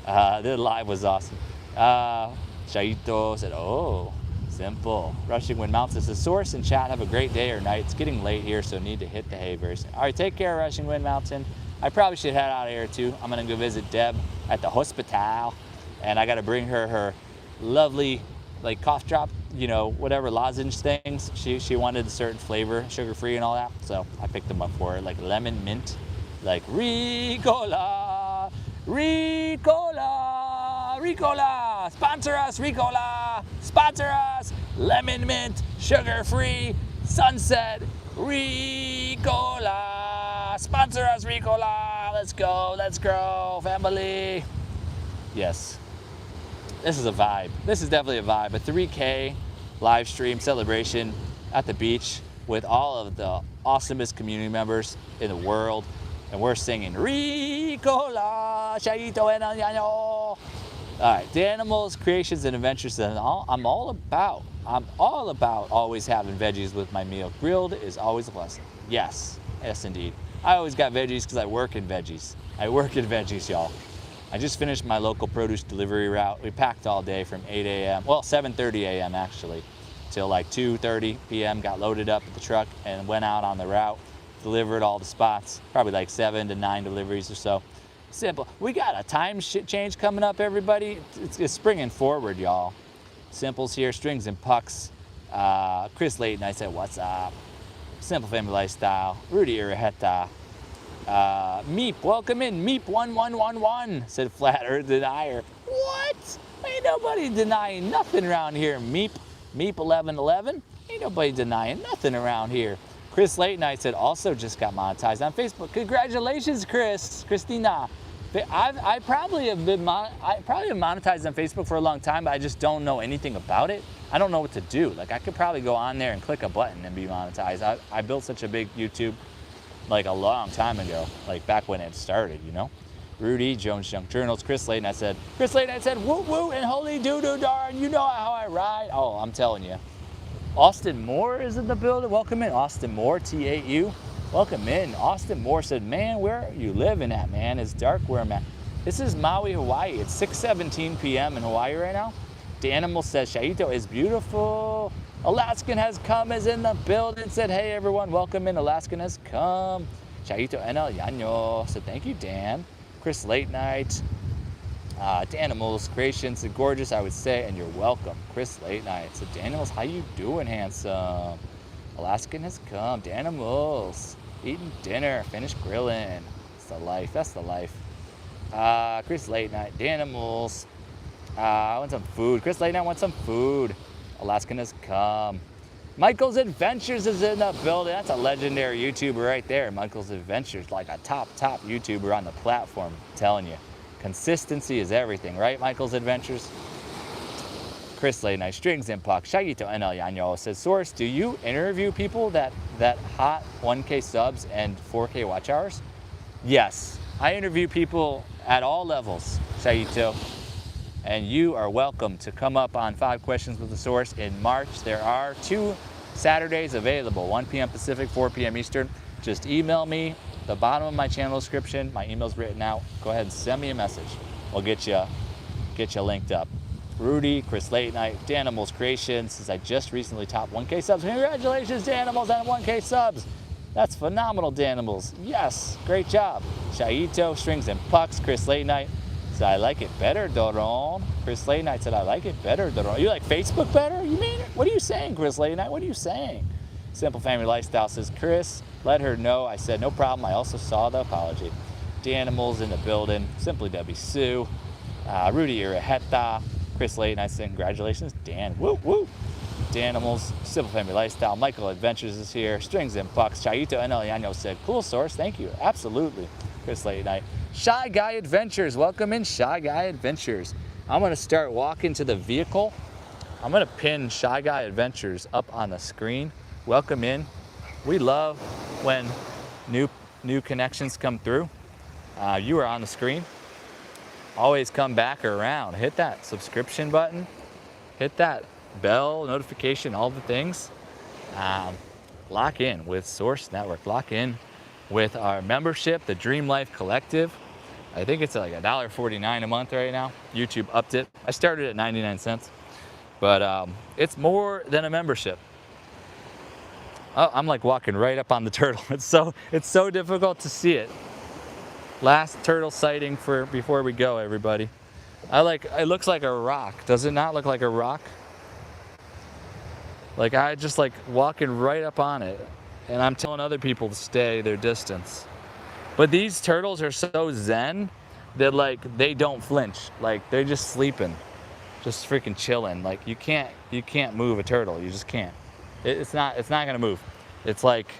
The live was awesome. Shaito said, oh, simple. Rushing Wind Mountain says, source and chat, have a great day or night. It's getting late here, so need to hit the hay very soon. All right, take care, Rushing Wind Mountain. I probably should head out of here too. I'm gonna go visit Deb at the hospital, and I gotta bring her lovely, like cough drop, whatever lozenge things. She wanted a certain flavor, sugar-free and all that, so I picked them up for her, like lemon mint, like Ricola, sponsor us, Ricola, sponsor us, lemon mint, sugar-free, sunset, Ricola, sponsor us, Ricola, let's grow, family. Yes, this is a vibe. This is definitely a vibe. A 3K live stream celebration at the beach with all of the awesomest community members in the world. And we're singing Ricola, Shaito Enanyano. All right, the animals, creations, and adventures that I'm all about always having veggies with my meal. Grilled is always a blessing. Yes, indeed. I always got veggies because I work in veggies. Y'all. I just finished my local produce delivery route. We packed all day from 8 a.m., well, 7:30 a.m. actually, till like 2:30 p.m., got loaded up at the truck and went out on the route, delivered all the spots, probably like 7 to 9 deliveries or so. Simple. We got a time change coming up, everybody. It's springing forward, y'all. Simple's here, Strings and Pucks. Chris Layton, I said, what's up? Simple Family Lifestyle, Rudy Iraheta. Meep, welcome in. Meep 1111 said Flat Earth Denier. What? Ain't nobody denying nothing around here. Meep 1111. Ain't nobody denying nothing around here. Chris Layton, I said, also just got monetized on Facebook. Congratulations, Christina. I probably have monetized on Facebook for a long time, but I just don't know anything about it. I don't know what to do. Like, I could probably go on there and click a button and be monetized. I built such a big YouTube like a long time ago, like back when it started, Rudy, Jones Junk Journals, Chris Layton, I said, woo woo and holy doo-doo darn, you know how I ride. Oh, I'm telling you. Austin Moore is in the building. Welcome in, Austin Moore, T8U. Welcome in. Austin Moore said, man, where are you living at, man? It's dark where I'm at. This is Maui, Hawaii. It's 6:17 p.m. in Hawaii right now. The Animal says, Shaito is beautiful. Alaskan has come, is in the building. Said, hey, everyone, welcome in. Alaskan has come. Shaito Enel Yanyo said, thank you, Dan. Chris Late Night, Danimals Creations, gorgeous, I would say, and you're welcome. Chris Late Night. So Danimals, how you doing, handsome? Alaskan has come. Danimals, eating dinner, finished grilling. It's the life. That's the life. Chris Late Night. Danimals. I want some food. Chris Late Night wants some food. Alaskan has come. Michael's Adventures is in the building. That's a legendary YouTuber right there. Michael's Adventures, like a top YouTuber on the platform. I'm telling you, consistency is everything, right? Michael's Adventures. Chris Late Night, Strings and Puck. Shagito NL Yanyo says, Source, do you interview people that hot 1K subs and 4K watch hours? Yes, I interview people at all levels, Shagito. And you are welcome to come up on 5 Questions with the Source in March. There are 2 Saturdays available, 1 p.m. Pacific, 4 p.m. Eastern. Just email me, the bottom of my channel description. My email's written out. Go ahead and send me a message. We'll get you linked up. Rudy, Chris Late Night, Danimals Creations, since I just recently topped 1K subs. Congratulations, Danimals, on 1K subs. That's phenomenal, Danimals. Yes, great job. Shaito, Strings and Pucks, Chris Late Night. So I like it better, Doron. Chris Late Night said, I like it better, Doron. You like Facebook better? You mean it? What are you saying, Chris Late Night? What are you saying? Simple Family Lifestyle says, Chris, let her know. I said, no problem. I also saw the apology. Danimals in the building. Simply Debbie Sue. Rudy Iraheta. Chris Late Night said, congratulations, Dan. Woo, woo. Danimals, Simple Family Lifestyle. Michael Adventures is here. Strings and Pucks. Chaito NL Yanyo said, cool, Source. Thank you. Absolutely. Chris Late Night. Shy Guy Adventures, welcome in Shy Guy Adventures. I'm gonna start walking to the vehicle. I'm gonna pin Shy Guy Adventures up on the screen. Welcome in. We love when new connections come through. You are on the screen. Always come back around. Hit that subscription button. Hit that bell notification, all the things. Lock in with Source Network. Lock in with our membership, the Dream Life Collective. I think it's like $1.49 a month right now. YouTube upped it. I started at 99 cents, but it's more than a membership. Oh, I'm like walking right up on the turtle. It's so difficult to see it. Last turtle sighting for before we go, everybody. It looks like a rock. Does it not look like a rock? Like I just like walking right up on it, and I'm telling other people to stay their distance. But these turtles are so zen that like they don't flinch. Like they're just sleeping, just freaking chilling. Like you can't move a turtle. You just can't. It's not gonna move. It's like,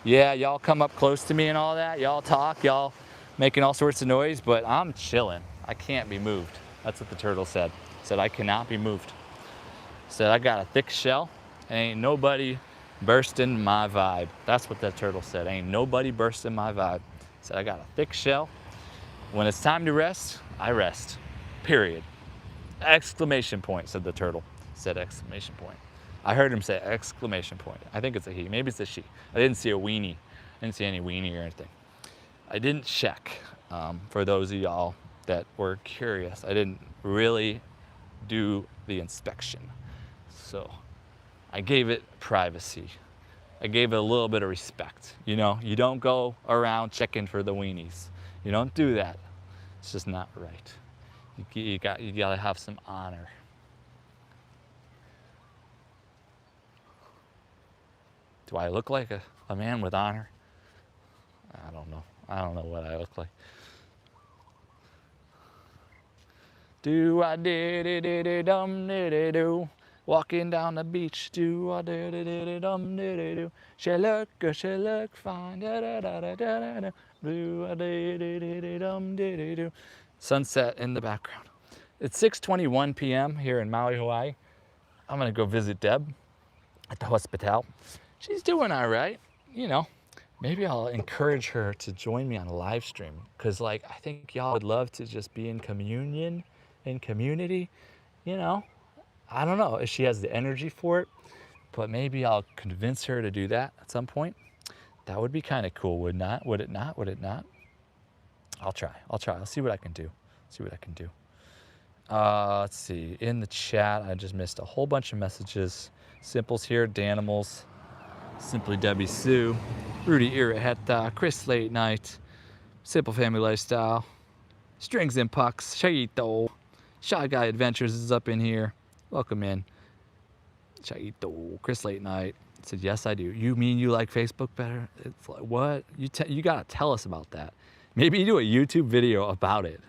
yeah, y'all come up close to me and all that. Y'all talk, y'all making all sorts of noise, but I'm chilling. I can't be moved. That's what the turtle said. Said I cannot be moved. Said I got a thick shell. Ain't nobody bursting my vibe. That's what that turtle said. Ain't nobody bursting my vibe. Said I got a thick shell. When it's time to rest, I rest. Period. Exclamation point, said the turtle. Said exclamation point. I heard him say exclamation point. I think it's a he. Maybe it's a she. I didn't see a weenie. I didn't see any weenie or anything. I didn't check. For those of y'all that were curious, I didn't really do the inspection. So I gave it privacy. I gave it a little bit of respect. You know, you don't go around checking for the weenies. You don't do that. It's just not right. You gotta have some honor. Do I look like a man with honor? I don't know. I don't know what I look like. Do I did dum did do. Walking down the beach, do I did dum did do. She look fine, da da da da da da. Do I did dum did do. Sunset in the background. It's 6:21 p.m. here in Maui, Hawaii. I'm gonna go visit Deb at the hospital. She's doing all right, you know. Maybe I'll encourage her to join me on a live stream, because like I think y'all would love to just be in communion, in community, you know. I don't know if she has the energy for it, but maybe I'll convince her to do that at some point. That would be kind of cool, would not? Would it not? Would it not? I'll try. I'll see what I can do. Let's see. In the chat, I just missed a whole bunch of messages. Simple's here, Danimals, Simply Debbie Sue, Rudy Iraheta, Chris Late Night, Simple Family Lifestyle, Strings and Pucks, Chaito. Shy Guy Adventures is up in here. Welcome in. Chaito. Chris Late Night said, yes, I do. You mean you like Facebook better? It's like, what? You got to tell us about that. Maybe you do a YouTube video about it.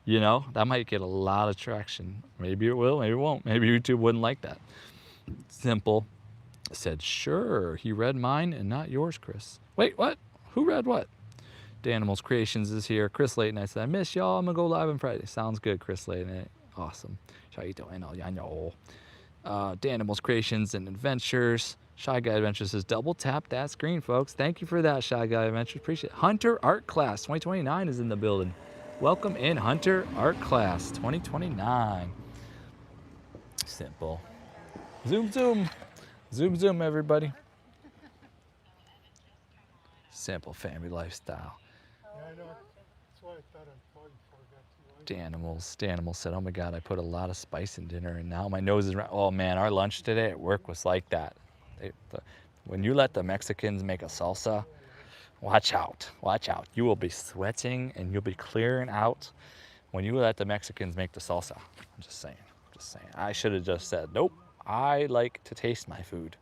You know, that might get a lot of traction. Maybe it will, maybe it won't. Maybe YouTube wouldn't like that. Simple said, sure, he read mine and not yours, Chris. Wait, what? Who read what? Danimals Creations is here. Chris Late Night said, I miss y'all. I'm going to go live on Friday. Sounds good, Chris Late Night. Awesome. Danimals Creations and Adventures. Shy Guy Adventures says, double tap that screen, folks. Thank you for that, Shy Guy Adventures. Appreciate it. Hunter Art Class 2029 is in the building. Welcome in, Hunter Art Class 2029. Simple. Zoom, zoom. Zoom, zoom, everybody. Simple family lifestyle. Yeah, I know. That's why I thought I'd call you before I got to you. Danimal said, oh my God, I put a lot of spice in dinner and now my nose is, oh man, our lunch today at work was like that. When you let the Mexicans make a salsa, watch out, watch out. You will be sweating and you'll be clearing out when you let the Mexicans make the salsa. I'm just saying, I should have just said, nope, I like to taste my food.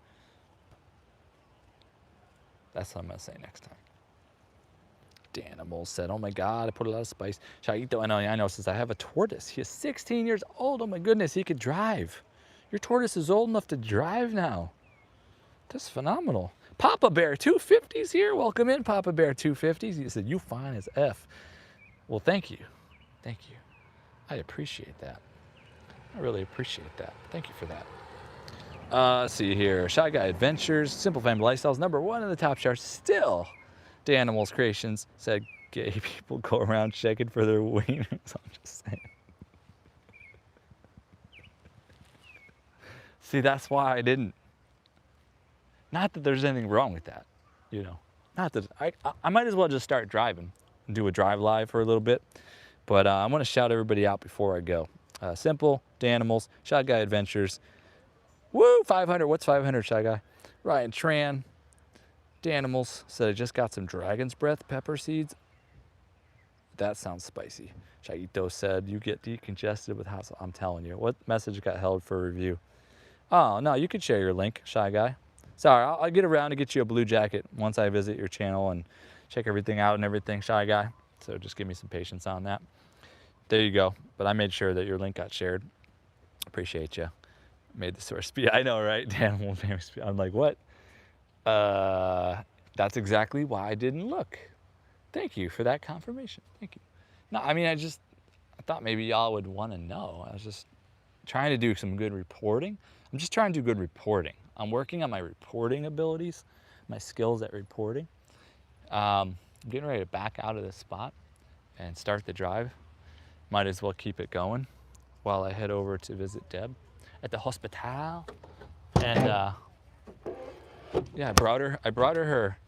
That's what I'm gonna say next time. Danimal said, oh my God, I put a lot of spice. Chaito, I know, since I have a tortoise. He is 16 years old. Oh my goodness, he could drive. Your tortoise is old enough to drive now. That's phenomenal. Papa Bear 250's here. Welcome in, Papa Bear 250's. He said, you fine as F. Well, thank you. Thank you. I appreciate that. I really appreciate that. Thank you for that. Let's see here. Shy Guy Adventures, Simple Family Lifestyles, #1 in the top charts. Still, Danimals Creations said gay people go around checking for their wieners. I'm just saying. See, that's why I didn't. Not that there's anything wrong with that, you know. Not that I might as well just start driving and do a drive live for a little bit. But I want to shout everybody out before I go. Simple, Danimals, Shy Guy Adventures. Woo, 500. What's 500, Shy Guy? Ryan Tran. Danimals said I just got some dragon's breath pepper seeds. That sounds spicy. Chaito said you get decongested with hot sauce. I'm telling you. What message got held for review? Oh, no, you could share your link, Shy Guy. Sorry, I'll get around to get you a blue jacket once I visit your channel and check everything out and everything, Shy Guy. So just give me some patience on that. There you go. But I made sure that your link got shared. Appreciate you. Made the source speed. I know, right? Animal family speed. I'm like, what? That's exactly why I didn't look. Thank you for that confirmation. Thank you. No, I mean, I thought maybe y'all would want to know. I was just trying to do some good reporting. I'm just trying to do good reporting. I'm working on my reporting abilities, my skills at reporting. I'm getting ready to back out of this spot and start the drive. Might as well keep it going while I head over to visit Deb at the hospital. And yeah, I brought her her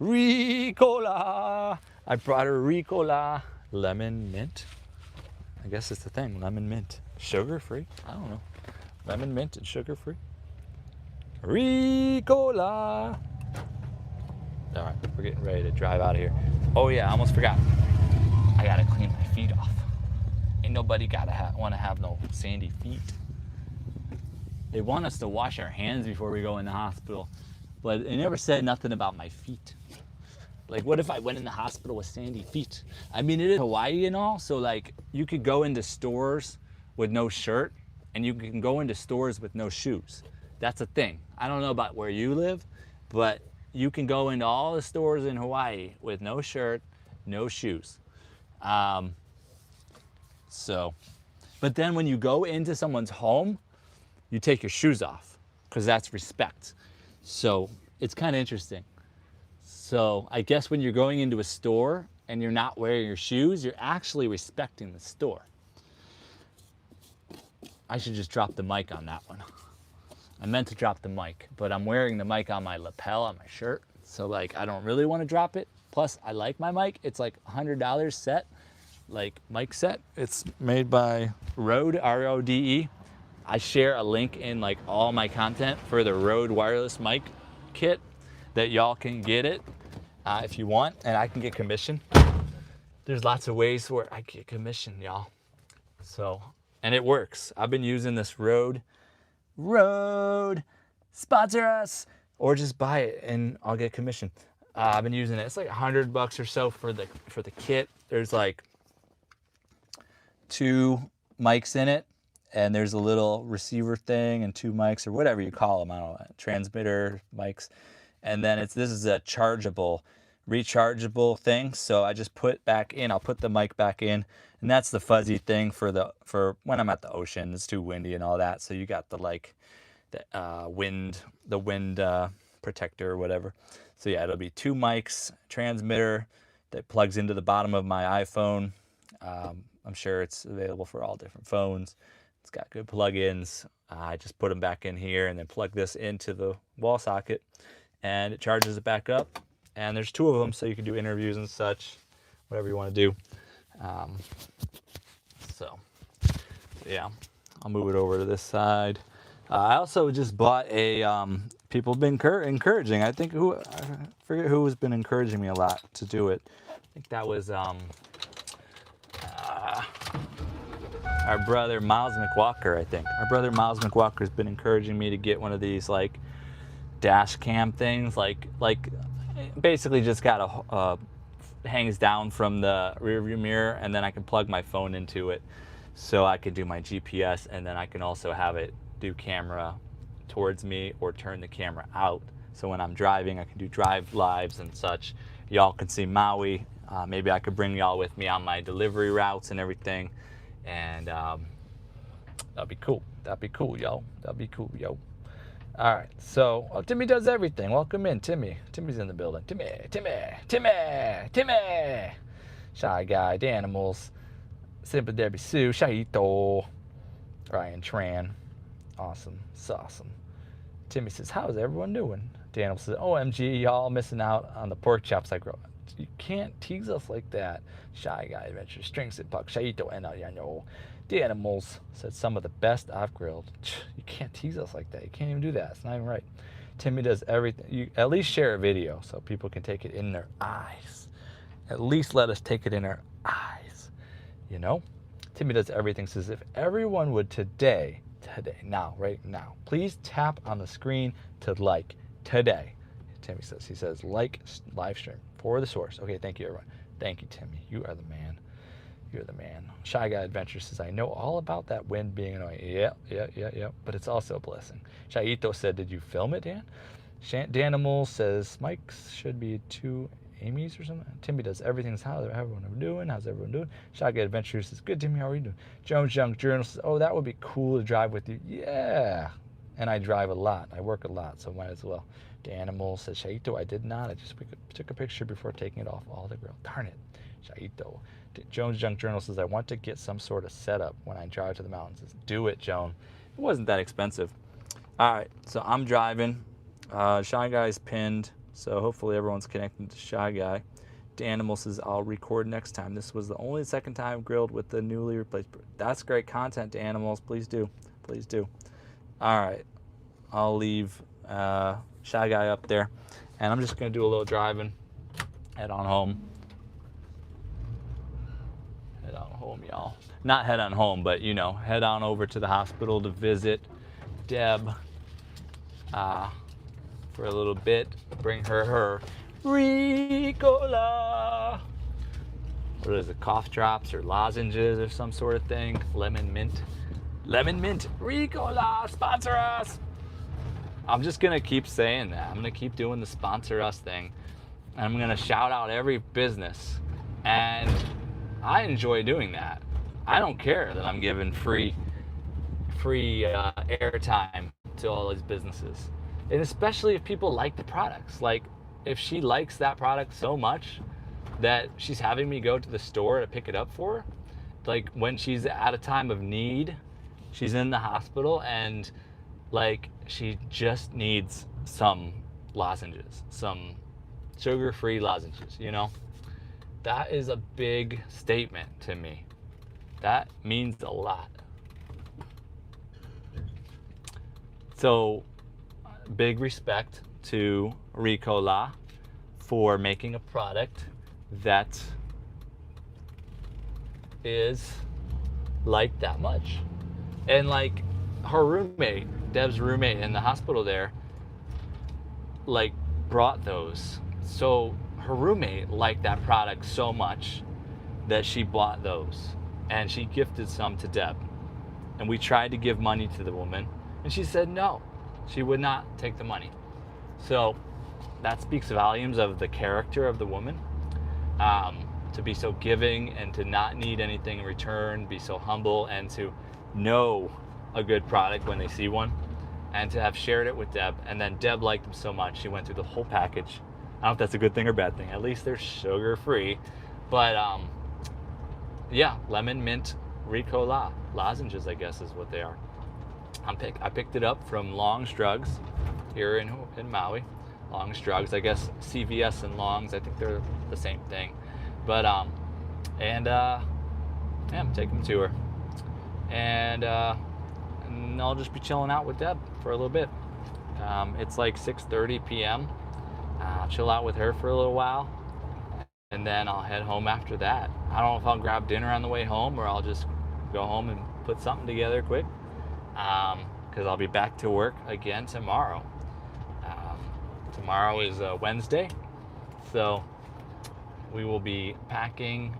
Ricola. I brought her Ricola lemon mint. I guess it's the thing, lemon mint. Sugar free? I don't know. Lemon mint and sugar free. Ricola. All right, we're getting ready to drive out of here. Oh yeah, I almost forgot. I gotta clean my feet off. Ain't nobody wanna have no sandy feet. They want us to wash our hands before we go in the hospital, but they never said nothing about my feet. Like, what if I went in the hospital with sandy feet? I mean, it is Hawaii and all, so like, you could go into stores with no shirt, and you can go into stores with no shoes. That's a thing. I don't know about where you live, but you can go into all the stores in Hawaii with no shirt, no shoes. But then when you go into someone's home, you take your shoes off, because that's respect. So it's kind of interesting. So I guess when you're going into a store and you're not wearing your shoes, you're actually respecting the store. I should just drop the mic on that one. I meant to drop the mic, but I'm wearing the mic on my lapel on my shirt. So like, I don't really want to drop it. Plus I like my mic. It's like $100 set, like mic set. It's made by Rode, R-O-D-E. I share a link in like all my content for the Rode wireless mic kit that y'all can get it if you want, and I can get commission. there's lots of ways where I get commission, y'all. So, and it works. I've been using this Rode sponsor us, or just buy it and I'll get commission. I've been using it. It's like $100 or so for the kit. There's like 2 mics in it, and there's a little receiver thing and 2 mics, or whatever you call them. I don't know, transmitter mics. And then this is a rechargeable thing. So I just put back in. I'll put the mic back in, and that's the fuzzy thing for when I'm at the ocean. It's too windy and all that. So you got the wind protector or whatever. So yeah, it'll be 2 mics, transmitter that plugs into the bottom of my iPhone. I'm sure it's available for all different phones. It's got good plugins. I just put them back in here and then plug this into the wall socket, and it charges it back up. And there's 2 of them, so you can do interviews and such, whatever you want to do. So yeah, I'll move it over to this side. I also just bought a, people have been encouraging. I forget who has been encouraging me a lot to do it. I think that was our brother Miles McWalker, I think. Our brother Miles McWalker has been encouraging me to get one of these like dash cam things, like basically just got hangs down from the rear view mirror, and then I can plug my phone into it so I can do my GPS, and then I can also have it do camera towards me or turn the camera out. So when I'm driving, I can do drive lives and such. Y'all can see Maui. Maybe I could bring y'all with me on my delivery routes and everything. And that'd be cool. That'd be cool, yo. That'd be cool, yo. All right, so Timmy does everything. Welcome in, Timmy. Timmy's in the building. Timmy. Shy Guy, The Animals, Simple Debbie Sue, Shaito, Ryan Tran. Awesome. It's awesome. Timmy says, how's everyone doing? The Animals says, OMG, y'all missing out on the pork chops I grow. You can't tease us like that. Shy Guy Adventure, Strings and Puck, Shaito, and Yano. The Animals said some of the best I've grilled. You can't tease us like that. You can't even do that. It's not even right. Timmy does everything. You at least share a video so people can take it in their eyes. At least let us take it in our eyes. You know? Timmy does everything. Says if everyone would today, right now, please tap on the screen to like today. Timmy says, he says, like live stream for the source. Okay, thank you, everyone. Thank you, Timmy. You are the man. You're the man. Shy Guy Adventure says, I know all about that wind being annoying. Yeah. But it's also a blessing. Shaito said, did you film it, Dan? Danimal says, Mike's should be 2 Amy's or something. Timmy does everything. How's everyone doing? How's everyone doing? Shy Guy Adventure says, good, Timmy. How are you doing? Jones Junk Journal says, oh, that would be cool to drive with you. Yeah. And I drive a lot. I work a lot, so might as well. The Animal says, Shaito, I did not. I just took a picture before taking it off all the grill. Darn it. Shaito. Jones Junk Journal says, I want to get some sort of setup when I drive to the mountains. Says, do it, Joan. It wasn't that expensive. All right, so I'm driving. Shy Guy's pinned, so hopefully everyone's connected to Shy Guy. The Animal says, I'll record next time. This was the only second time I've grilled with the newly replaced. That's great content, The Animals. Please do. Please do. All right, I'll leave Shy Guy up there, and I'm just going to do a little driving, head on home. Head on home, y'all. Not head on home, but, you know, head on over to the hospital to visit Deb for a little bit. Bring her Ricola. What is it, cough drops or lozenges or some sort of thing? Lemon mint. Ricola, sponsor us. I'm just going to keep saying that. I'm going to keep doing the sponsor us thing. And I'm going to shout out every business. And I enjoy doing that. I don't care that I'm giving free airtime to all these businesses. And especially if people like the products. Like, if she likes that product so much that she's having me go to the store to pick it up for her, like when she's at a time of need, she's in the hospital and like she just needs some lozenges, some sugar-free lozenges, you know? That is a big statement to me. That means a lot. So, big respect to Ricola for making a product that is liked that much. And like her roommate, Deb's roommate in the hospital there, like brought those. So her roommate liked that product so much that she bought those and she gifted some to Deb. And we tried to give money to the woman and she said no. She would not take the money. So that speaks volumes of the character of the woman. To be so giving and to not need anything in return, be so humble and to know a good product when they see one, and to have shared it with Deb. And then Deb liked them so much, she went through the whole package. I don't know if that's a good thing or bad thing. At least they're sugar free. But yeah, lemon mint Ricola lozenges, I guess is what they are. I picked it up from Long's Drugs here in Maui. Long's Drugs, I guess CVS and Long's, I think they're the same thing. But yeah, I'm taking them to her, and I'll just be chilling out with Deb for a little bit. It's like 6:30 p.m. I'll chill out with her for a little while, and then I'll head home after that. I don't know if I'll grab dinner on the way home or I'll just go home and put something together quick, because I'll be back to work again tomorrow. Tomorrow is Wednesday, so we will be packing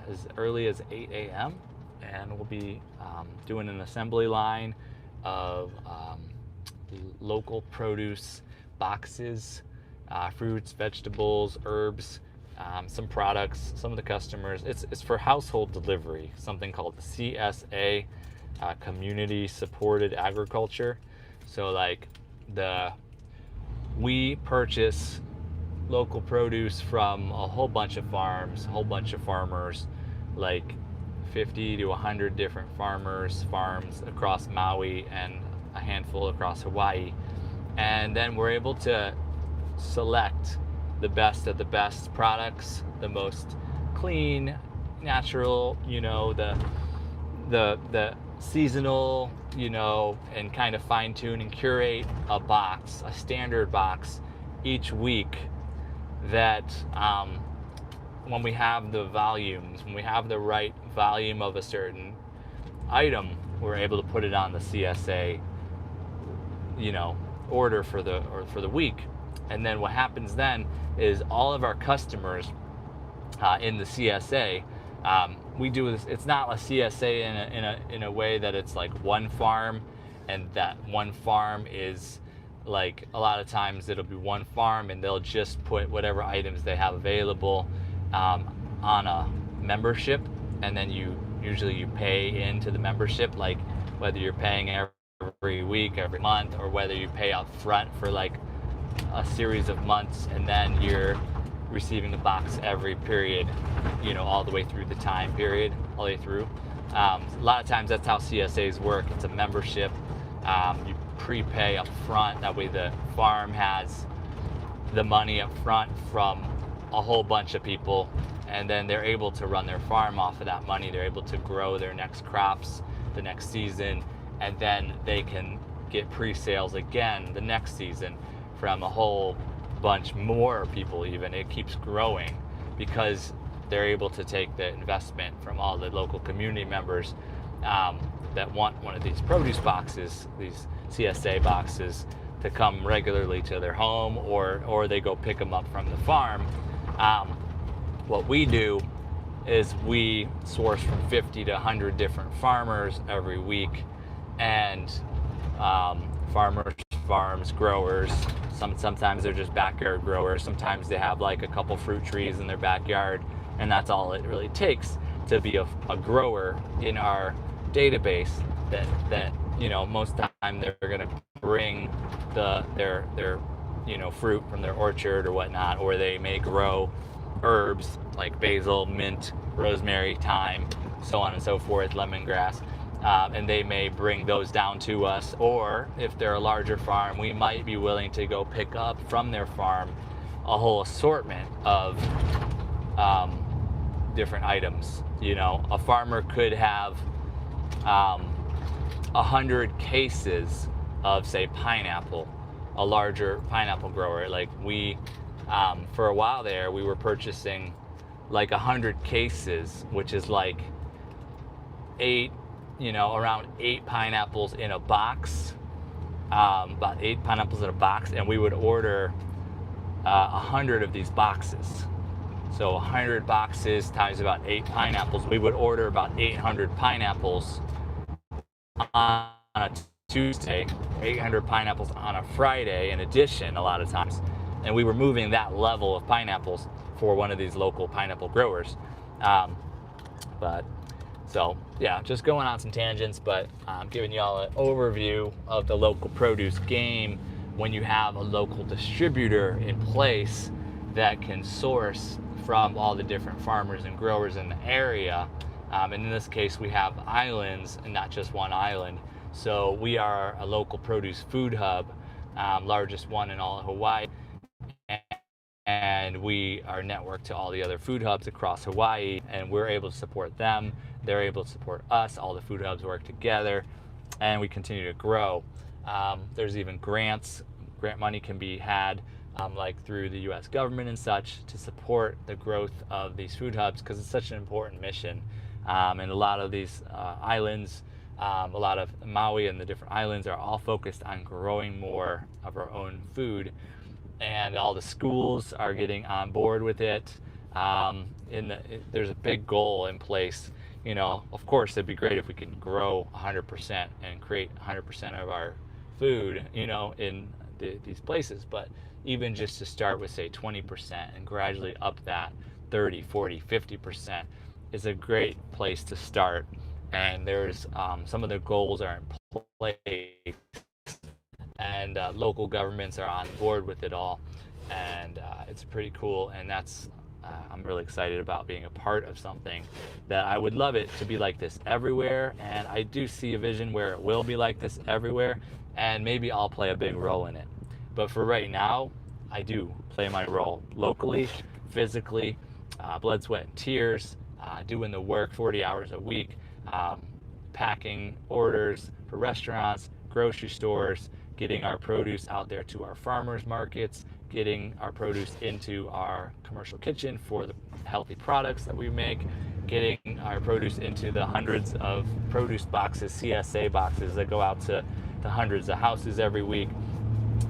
as early as 8 a.m. and we'll be doing an assembly line of local produce boxes, fruits, vegetables, herbs, some products. Some of the customers, it's for household delivery, something called the CSA, community supported agriculture. So like we purchase local produce from a whole bunch of farms, a whole bunch of farmers, like 50 to 100 different farms across Maui and a handful across Hawaii. And then we're able to select the best of the best products, the most clean, natural, the seasonal, and kind of fine tune and curate a standard box each week that when we have the volumes, when we have the right volume of a certain item, we're able to put it on the CSA, order for the week. And then what happens then is all of our customers in the CSA, we do this. It's not a CSA in a way that it's like one farm, and that one farm is like, a lot of times it'll be one farm and they'll just put whatever items they have available on a membership, and then you pay into the membership, like whether you're paying every week, every month, or whether you pay up front for like a series of months, and then you're receiving the box every period, all the way through the time period, all the way through. A lot of times that's how CSAs work. It's a membership. You prepay up front. That way the farm has the money up front from a whole bunch of people, and then they're able to run their farm off of that money. They're able to grow their next crops the next season, and then they can get pre-sales again the next season from a whole bunch more people. Even it keeps growing because they're able to take the investment from all the local community members that want one of these produce boxes, these CSA boxes, to come regularly to their home, or they go pick them up from the farm. What we do is we source from 50 to 100 different farmers every week, and farms, growers. Sometimes they're just backyard growers. Sometimes they have like a couple fruit trees in their backyard, and that's all it really takes to be a grower in our database. That most of the time they're gonna bring their fruit from their orchard or whatnot, or they may grow herbs like basil, mint, rosemary, thyme, so on and so forth, lemongrass. And they may bring those down to us, or if they're a larger farm, we might be willing to go pick up from their farm a whole assortment of different items. A farmer could have 100 cases of, say, pineapple, a larger pineapple grower. Like we, for a while there, we were purchasing like 100 cases, which is like around 8 pineapples in a box, about 8 pineapples in a box, and we would order 100 of these boxes. So 100 boxes times about 8 pineapples. We would order about 800 pineapples on a Tuesday, 800 pineapples on a Friday in addition, a lot of times. And we were moving that level of pineapples for one of these local pineapple growers. So yeah, just going on some tangents, but I'm giving you all an overview of the local produce game when you have a local distributor in place that can source from all the different farmers and growers in the area. And in this case, we have islands and not just one island. So we are a local produce food hub, largest one in all of Hawaii. And we are networked to all the other food hubs across Hawaii, and we're able to support them. They're able to support us. All the food hubs work together, and we continue to grow. There's even grant money can be had, like through the U.S. government and such, to support the growth of these food hubs, because it's such an important mission. And a lot of these islands, a lot of Maui and the different islands are all focused on growing more of our own food. And all the schools are getting on board with it. There's a big goal in place. Of course, it'd be great if we could grow 100% and create 100% of our food, in these places. But even just to start with, say, 20% and gradually up that 30, 40, 50% is a great place to start. And there's some of the goals are in place. And local governments are on board with it all, and it's pretty cool. And I'm really excited about being a part of something that I would love it to be like this everywhere. And I do see a vision where it will be like this everywhere, and maybe I'll play a big role in it. But for right now, I do play my role locally, physically, blood, sweat, and tears, doing the work 40 hours a week, packing orders for restaurants, grocery stores, getting our produce out there to our farmers markets, getting our produce into our commercial kitchen for the healthy products that we make, getting our produce into the hundreds of produce boxes, CSA boxes that go out to hundreds of houses every week,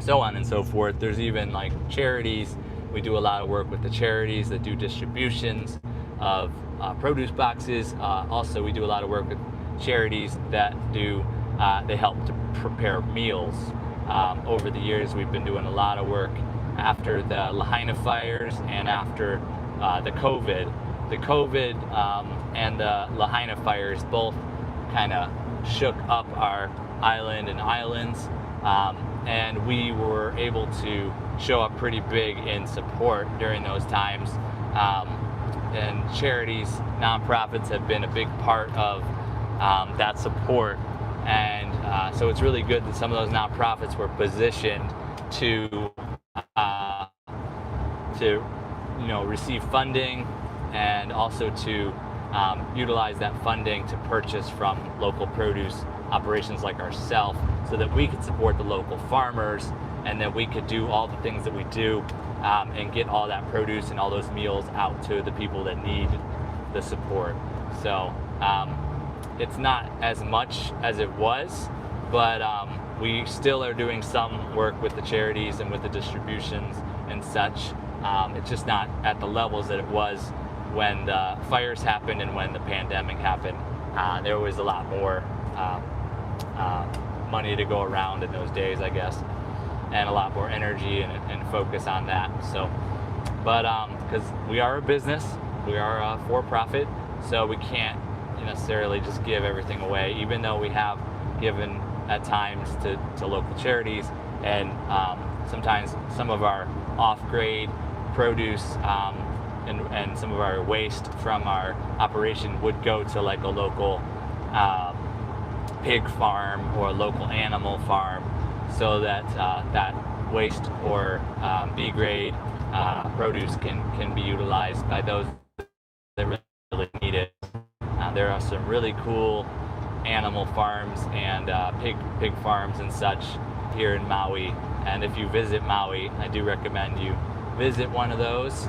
so on and so forth. There's even like charities. We do a lot of work with the charities that do distributions of produce boxes. Also, we do a lot of work with charities that they help to prepare meals. Over the years, we've been doing a lot of work after the Lahaina fires and after the COVID. The COVID and the Lahaina fires both kind of shook up our island and islands, and we were able to show up pretty big in support during those times. And charities, nonprofits have been a big part of that support. And so it's really good that some of those nonprofits were positioned to receive funding, and also to utilize that funding to purchase from local produce operations like ourselves, so that we could support the local farmers, and that we could do all the things that we do, and get all that produce and all those meals out to the people that need the support. So it's not as much as it was, but we still are doing some work with the charities and with the distributions and such. It's just not at the levels that it was when the fires happened and when the pandemic happened. There was a lot more money to go around in those days, I guess, and a lot more energy and focus on that. So, but because we are a business, we are a for-profit, so we can't necessarily just give everything away, even though we have given at times to local charities, and sometimes some of our off-grade produce and some of our waste from our operation would go to like a local pig farm or a local animal farm, so that that waste or B-grade produce can be utilized by those that really need it. There are some really cool animal farms and pig farms and such here in Maui. And if you visit Maui, I do recommend you visit one of those.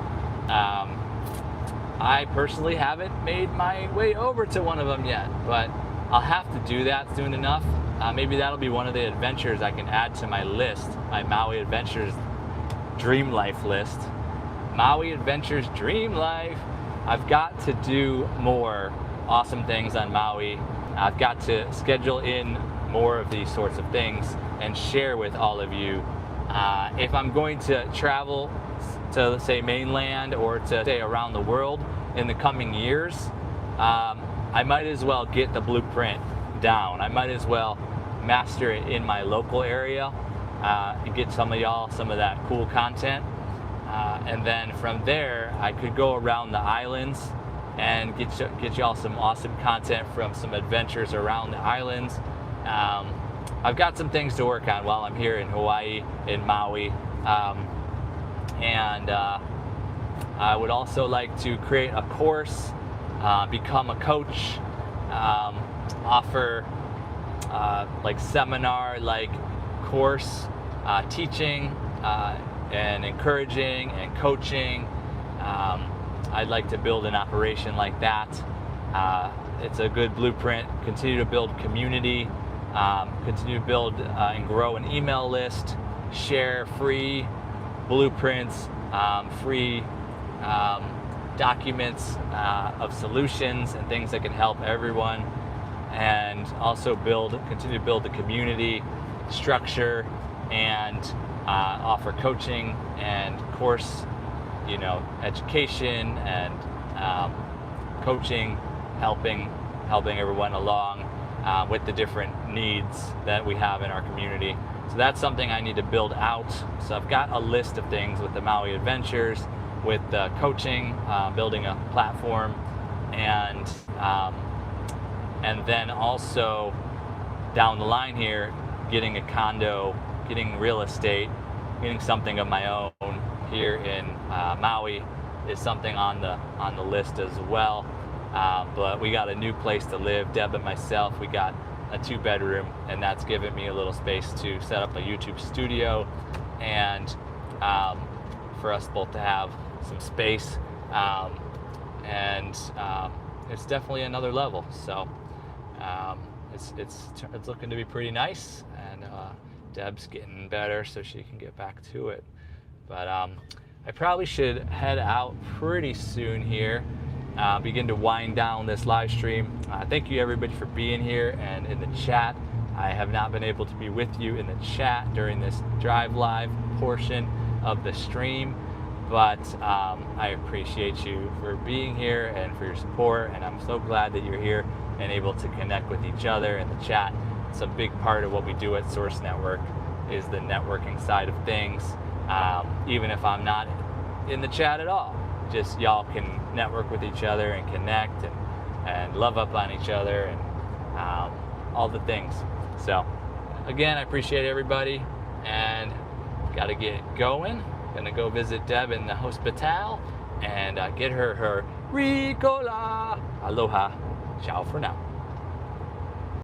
I personally haven't made my way over to one of them yet, but I'll have to do that soon enough. Maybe that'll be one of the adventures I can add to my list, my Maui Adventures Dream Life list. Maui Adventures Dream Life. I've got to do more awesome things on Maui. I've got to schedule in more of these sorts of things and share with all of you. If I'm going to travel to, say, mainland or to, say, around the world in the coming years, I might as well get the blueprint down. I might as well master it in my local area and get some of y'all some of that cool content. And then from there, I could go around the islands and get y'all some awesome content from some adventures around the islands. I've got some things to work on while I'm here in Hawaii, in Maui. And I would also like to create a course, become a coach, offer like seminar, like course teaching and encouraging and coaching. I'd like to build an operation like that. It's a good blueprint. Continue to build community, continue to build and grow an email list, share free blueprints, free documents of solutions and things that can help everyone, and also continue to build the community structure and offer coaching and course, education and coaching, helping everyone along with the different needs that we have in our community. So that's something I need to build out. So I've got a list of things with the Maui Adventures, with the coaching, building a platform, and then also down the line here, getting a condo, getting real estate, getting something of my own here in Maui is something on the list as well. But we got a new place to live, Deb and myself. We got a 2-bedroom, and that's given me a little space to set up a YouTube studio and for us both to have some space. It's definitely another level. So it's looking to be pretty nice, and Deb's getting better so she can get back to it. But I probably should head out pretty soon here. Begin to wind down this live stream. Thank you everybody for being here and in the chat. I have not been able to be with you in the chat during this drive live portion of the stream, but I appreciate you for being here and for your support, and I'm so glad that you're here and able to connect with each other in the chat. It's a big part of what we do at Source Network, is the networking side of things. Even if I'm not in the chat at all, just y'all can network with each other and connect and love up on each other and all the things. So again, I appreciate everybody, and gotta get going. Gonna go visit Deb in the hospital and get her Ricola. Aloha. Ciao for now.